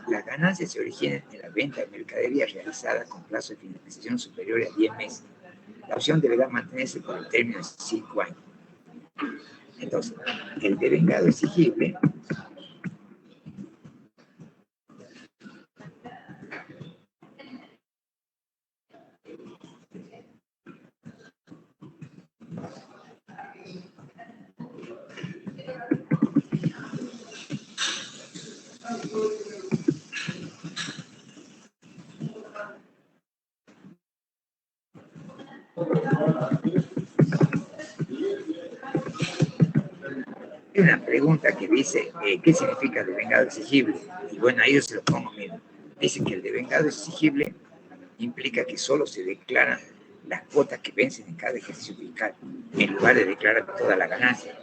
Las ganancias se originan en la venta de mercadería realizada con plazo de finalización superior a 10 meses. La opción deberá mantenerse por el término de 5 años. Entonces, el devengado exigible hay una pregunta que dice, ¿qué significa devengado exigible? Y bueno, ahí yo se lo pongo, mira. Dice que el devengado exigible implica que solo se declaran las cuotas que vencen en cada ejercicio fiscal, en lugar de declarar toda la ganancia.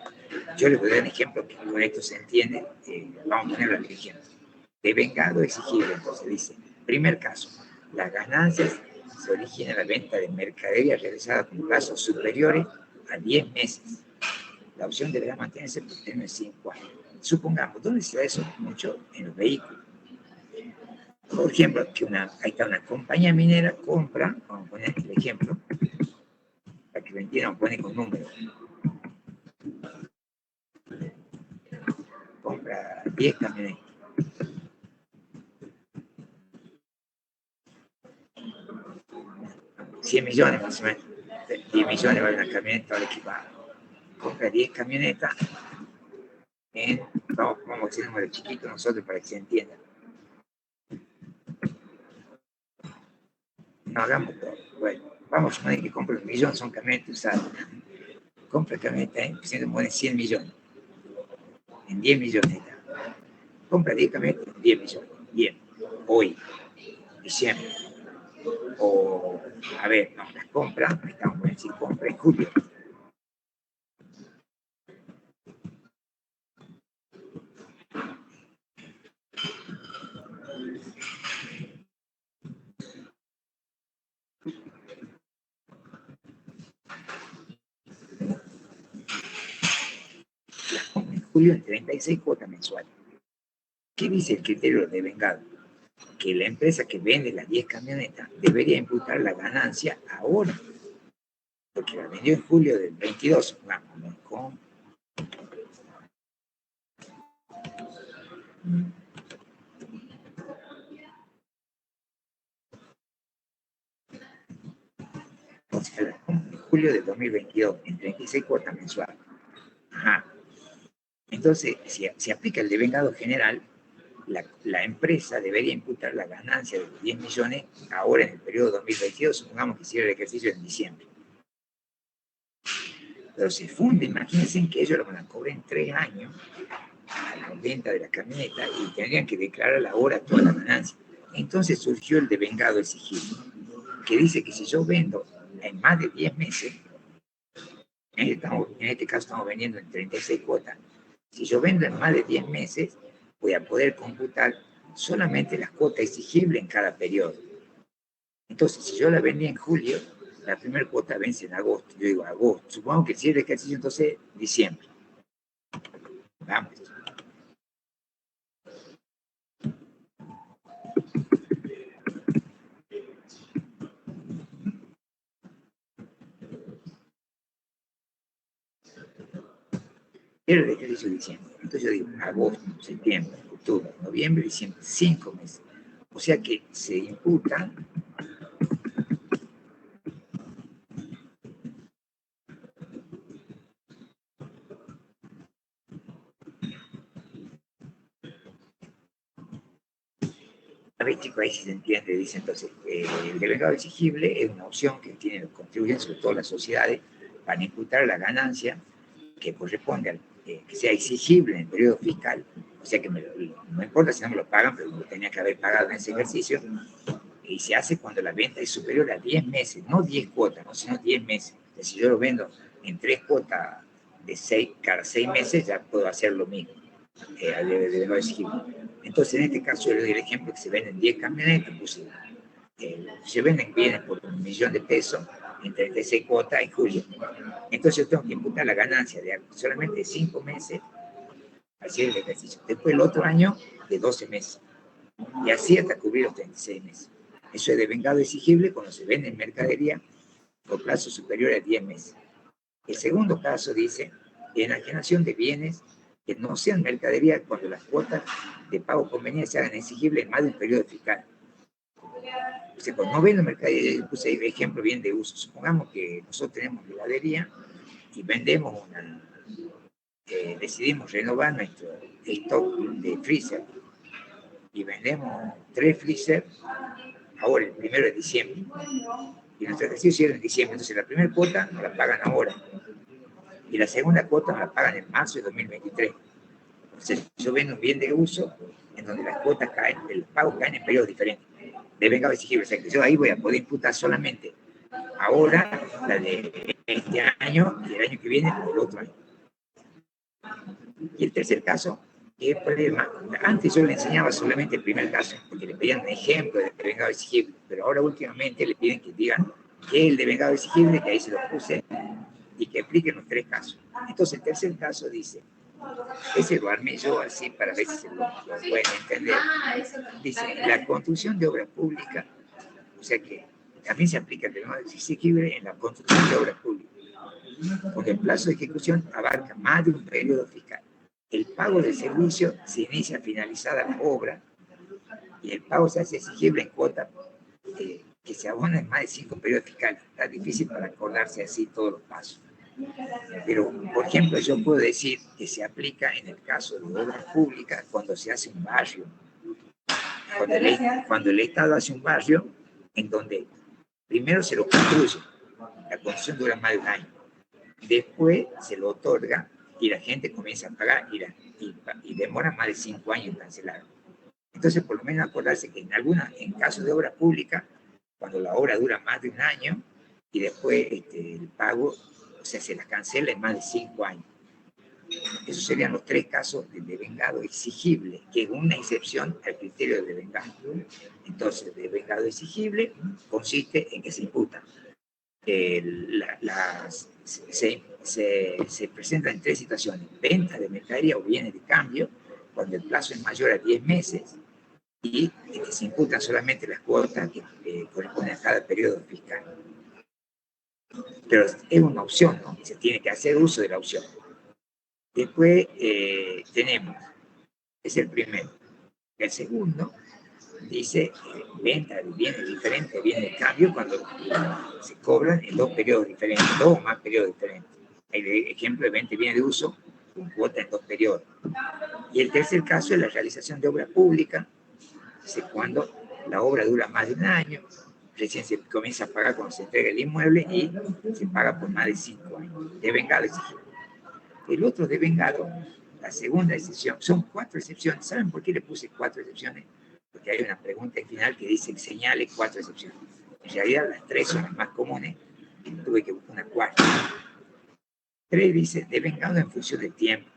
Yo les voy a dar un ejemplo que con esto se entiende, vamos a ponerlo al ejemplo. Devengado exigible, entonces dice, primer caso, las ganancias se originan en la venta de mercadería realizada con plazos superiores a 10 meses. La opción deberá mantenerse por término de 5 años. Supongamos, ¿dónde se da eso? Mucho en los vehículos. Por ejemplo, que ahí está una compañía minera, compra, vamos a poner el ejemplo, para que lo entiendan, pone con números. Compra 10 camionetas. $100 millones más o menos. 10 millones vale una camioneta ahora equipada. Compra 10 camionetas vamos a decir un número chiquito nosotros para que se entienda. No hagamos todo. Bueno, vamos a suponer que compra 1 millón, son camionetas usadas. Compra camionetas, se mueren 100 millones. En 10 millones. Compra 10 camionetas en 10 millones. Bien, hoy, diciembre. O, a ver, no, las compras, estamos por decir compra en julio. Las compra en julio en 36 cuotas mensuales. ¿Qué dice el criterio de devengado? Que la empresa que vende las 10 camionetas debería imputar la ganancia ahora, porque la vendió en julio del 22. Vamos, con en julio del 2022, en 36 cuotas mensuales. Ajá. Entonces, si aplica el devengado general, la empresa debería imputar la ganancia de los 10 millones ahora en el periodo 2022, supongamos que cierre el ejercicio en diciembre. Pero se funde, imagínense que ellos lo van a cobrar en 3 años a la venta de la camioneta y tendrían que declarar ahora toda la ganancia. Entonces surgió el devengado exigible, que dice que si yo vendo en más de 10 meses, en este caso estamos vendiendo en 36 cuotas, si yo vendo en más de 10 meses, voy a poder computar solamente las cuotas exigibles en cada periodo. Entonces, si yo la vendí en julio, la primera cuota vence en agosto. Yo digo agosto. Supongo que cierre el ejercicio entonces diciembre. Vamos. Cierre el ejercicio diciembre. Entonces yo digo agosto, septiembre, octubre, noviembre, diciembre. 5 meses. O sea que se imputa a ver, chicos, ahí sí se entiende, dice entonces, el devengado exigible es una opción que tienen los contribuyentes, sobre todo las sociedades, para imputar la ganancia que corresponde al que sea exigible en el periodo fiscal, o sea que no importa si no me lo pagan, pero lo tenía que haber pagado en ese ejercicio, y se hace cuando la venta es superior a 10 meses, no 10 cuotas, ¿no? Sino 10 meses. O sea, si yo lo vendo en 3 cuotas de 6, cada 6 meses, ya puedo hacer lo mismo, de no exigible. Entonces, en este caso, yo le doy el ejemplo que se venden 10 camionetas, pues, se venden bienes por $1 millón de pesos, en 36 cuotas en julio. Entonces yo tengo que imputar la ganancia de solamente 5 meses al cierre del ejercicio. Después el otro año de 12 meses. Y así hasta cubrir los 36 meses. Eso es devengado exigible cuando se vende en mercadería por plazo superior a 10 meses. El segundo caso dice enajenación de bienes que no sean mercadería cuando las cuotas de pago convenientes se hagan exigibles en más de un periodo fiscal. O sea, cuando no vendo mercadería, yo puse ejemplo bien de uso. Supongamos que nosotros tenemos heladería y vendemos decidimos renovar nuestro stock de freezer y vendemos 3 freezer ahora, el 1 de diciembre. Y nuestro ejercicio cierra en diciembre. Entonces, la primera cuota nos la pagan ahora. Y la segunda cuota nos la pagan en marzo de 2023. Entonces, yo vendo un bien de uso en donde las cuotas caen, los pagos caen en periodos diferentes. Devengado exigible. O sea, que yo ahí voy a poder imputar solamente ahora la de este año y el año que viene o el otro año. Y el tercer caso, que es problema. Antes yo le enseñaba solamente el primer caso, porque le pedían un ejemplo de devengado exigible, pero ahora últimamente le piden que digan qué es el devengado exigible, que ahí se lo puse, y que expliquen los 3 casos. Entonces el tercer caso dice, ese lo armé yo así para ver si se lo pueden entender. Dice, la construcción de obras públicas, o sea que también se aplica el devengado exigible en la construcción de obras públicas, porque el plazo de ejecución abarca más de un periodo fiscal. El pago del servicio se inicia finalizada la obra y el pago se hace exigible en cuotas que se abonan en más de 5 periodos fiscales. Está difícil para acordarse así todos los pasos. Pero, por ejemplo, yo puedo decir que se aplica en el caso de obras públicas cuando se hace un barrio. Cuando el Estado hace un barrio en donde primero se lo construye, la construcción dura más de un año. Después se lo otorga y la gente comienza a pagar y demora más de 5 años en cancelar. Entonces, por lo menos acordarse que en casos de obra pública, cuando la obra dura más de un año y después el pago, o sea, se la cancela en más de 5 años. Esos serían los 3 casos de devengado exigible, que es una excepción al criterio de devengado. Entonces, el devengado exigible consiste en que se imputa se presentan en 3 situaciones: venta de mercadería o bienes de cambio, cuando el plazo es mayor a 10 meses y que se imputan solamente las cuotas que corresponden a cada periodo fiscal. Pero es una opción, ¿no? Se tiene que hacer uso de la opción. Después tenemos, es el primero. El segundo dice venta de bienes diferentes, bienes de cambio, cuando se cobran en 2 periodos diferentes, 2 o más periodos diferentes. Hay ejemplo de venta de bienes de uso con cuota en 2 periodos. Y el tercer caso es la realización de obra pública, es cuando la obra dura más de un año, recién se comienza a pagar cuando se entrega el inmueble y se paga por más de 5 años. Devengado exigible. El otro devengado, la segunda excepción, son 4 excepciones. ¿Saben por qué le puse 4 excepciones? Porque hay una pregunta al final que dice señale 4 excepciones. En realidad las 3 son las más comunes, tuve que buscar una cuarta. 3 dice devengado en función del tiempo.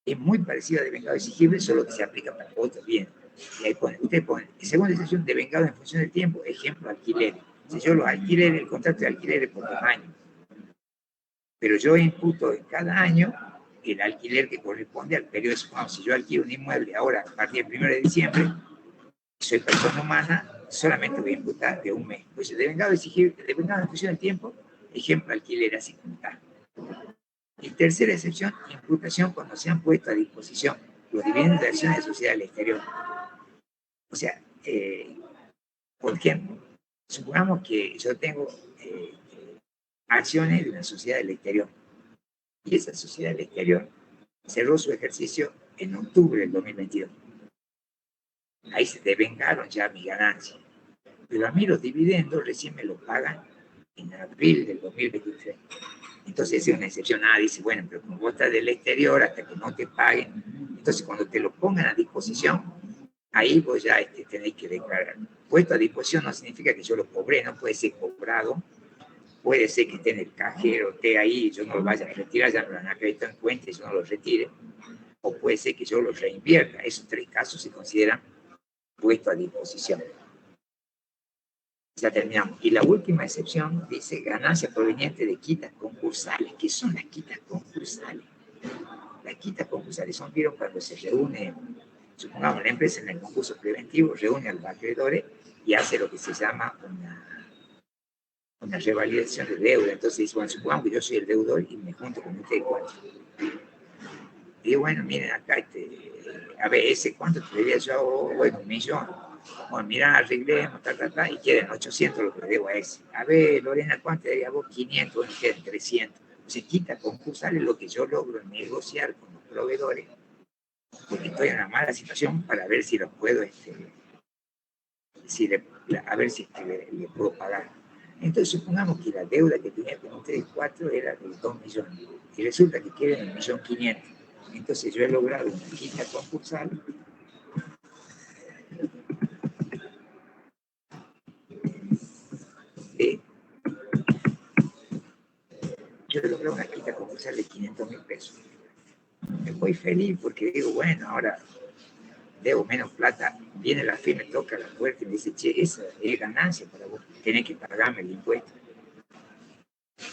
Es muy parecido a devengado exigible, solo que se aplica para otros bienes. Y ahí usted pone, segunda excepción, devengado en función del tiempo, ejemplo, alquileres. Si yo los alquileres, el contrato de alquiler es por 2 años. Pero yo imputo en cada año el alquiler que corresponde al periodo. Si yo alquilo un inmueble ahora a partir del 1 de diciembre, soy persona humana, solamente voy a imputar de un mes. Pues devengado exigible, devengado en función del tiempo, ejemplo, alquiler así como tal. Y tercera excepción, imputación cuando se han puesto a disposición los dividendos de acciones de sociedad al exterior. O sea, por ejemplo, supongamos que yo tengo acciones de una sociedad del exterior y esa sociedad del exterior cerró su ejercicio en octubre del 2022. Ahí se devengaron ya mis ganancias. Pero a mí los dividendos recién me los pagan en abril del 2023. Entonces es una excepción. Dice, bueno, pero como vos estás del exterior hasta que no te paguen, entonces cuando te lo pongan a disposición, ahí vos ya tenéis que declarar. Puesto a disposición no significa que yo lo cobré, no puede ser cobrado. Puede ser que esté en el cajero, esté ahí, yo no lo vaya a retirar, ya me lo han acreditado en cuenta y yo no lo retire. O puede ser que yo lo reinvierta. Esos 3 casos se consideran puesto a disposición. Ya terminamos. Y la última excepción dice ganancia proveniente de quitas concursales. ¿Qué son las quitas concursales? Las quitas concursales son, vieron, cuando se reúne, supongamos, la empresa en el concurso preventivo reúne a los acreedores y hace lo que se llama una revalidación de deuda. Entonces dice, bueno, supongamos que yo soy el deudor y me junto con ustedes cuatro. Y digo, bueno, miren acá, a ver, ese cuánto te debía yo, bueno, 1.000.000. Bueno, mira, arreglemos, y quedan 800 lo que le debo a ese. A ver, Lorena, ¿cuánto te debía vos? 500, bueno, quedan 300. Se quita concursal es lo que yo logro negociar con los proveedores, porque estoy en una mala situación para ver si los puedo, a ver si le puedo pagar. Entonces, supongamos que la deuda que tenía con ustedes cuatro era de 2 millones, y resulta que quieren 1.500.000. Entonces, yo he logrado una quita concursal yo he logrado una quita concursal de 500.000 pesos. Me voy feliz porque digo, bueno, ahora debo menos plata. Viene la firma, toca la puerta y me dice, che, esa es ganancia para vos, tenés que pagarme el impuesto.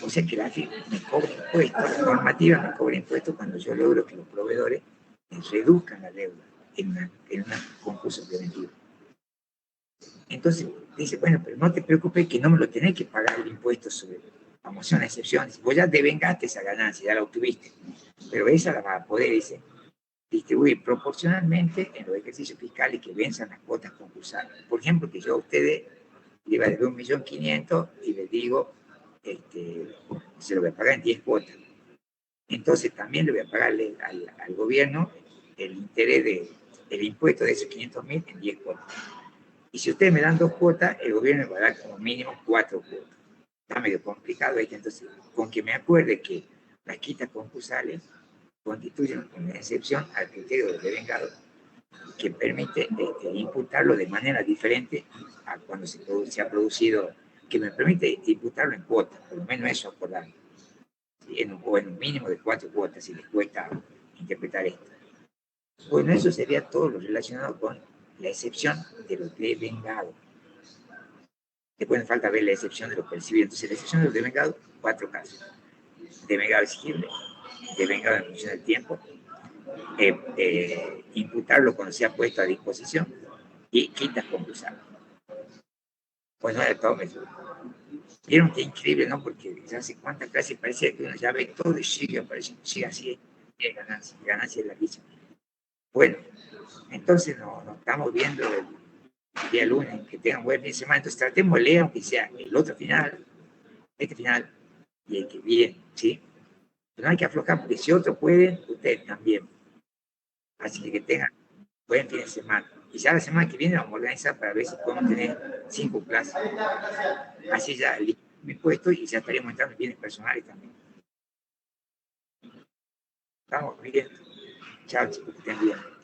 O sea que la firma me cobra impuestos, la normativa me cobra impuestos cuando yo logro que los proveedores reduzcan la deuda en un concurso preventivo. Entonces dice, bueno, pero no te preocupes que no me lo tenés que pagar el impuesto sobre vamos a una excepción. Vos ya devengaste esa ganancia, ya la obtuviste, pero esa la vas a poder, dice, distribuir proporcionalmente en los ejercicios fiscales que venzan las cuotas concursales. Por ejemplo, que yo a ustedes le iba a deber 1.500.000 y les digo, se lo voy a pagar en 10 cuotas. Entonces también le voy a pagarle al gobierno el interés del impuesto de esos 500.000 en 10 cuotas. Y si ustedes me dan 2 cuotas, el gobierno me va a dar como mínimo 4 cuotas. Está medio complicado ahí, entonces, con que me acuerde que las quitas concursales constituyen una excepción al criterio del devengado que permite imputarlo de manera diferente a cuando se ha producido, que me permite imputarlo en cuotas, por lo menos eso acordar, o en un mínimo de 4 cuotas, si les cuesta interpretar esto. Bueno, eso sería todo lo relacionado con la excepción de los devengados. Después me falta ver la excepción de los percibidos. Entonces, la excepción de los devengados, 4 casos. Devengado exigible, devengado en función del tiempo, imputarlo cuando se ha puesto a disposición y quitas concursables. Pues no era todo, vieron que increíble, ¿no? Porque ya hace cuántas clases parecía que uno ya ve todo y sigue apareciendo, sigue así, es ganancia es larguísima. Bueno, entonces nos estamos viendo el día lunes, que tengan buen fin de semana, entonces tratemos de leer, aunque sea el otro final, este final, y el que viene, ¿sí? Pero no hay que aflojar, porque si otros pueden, ustedes también. Así que tengan buen fin de semana. Y ya la semana que viene vamos a organizar para ver si podemos tener 5 clases. Así ya mi puesto y ya estaríamos entrando en bienes personales también. Estamos bien. Chao, chicos, que estén bien.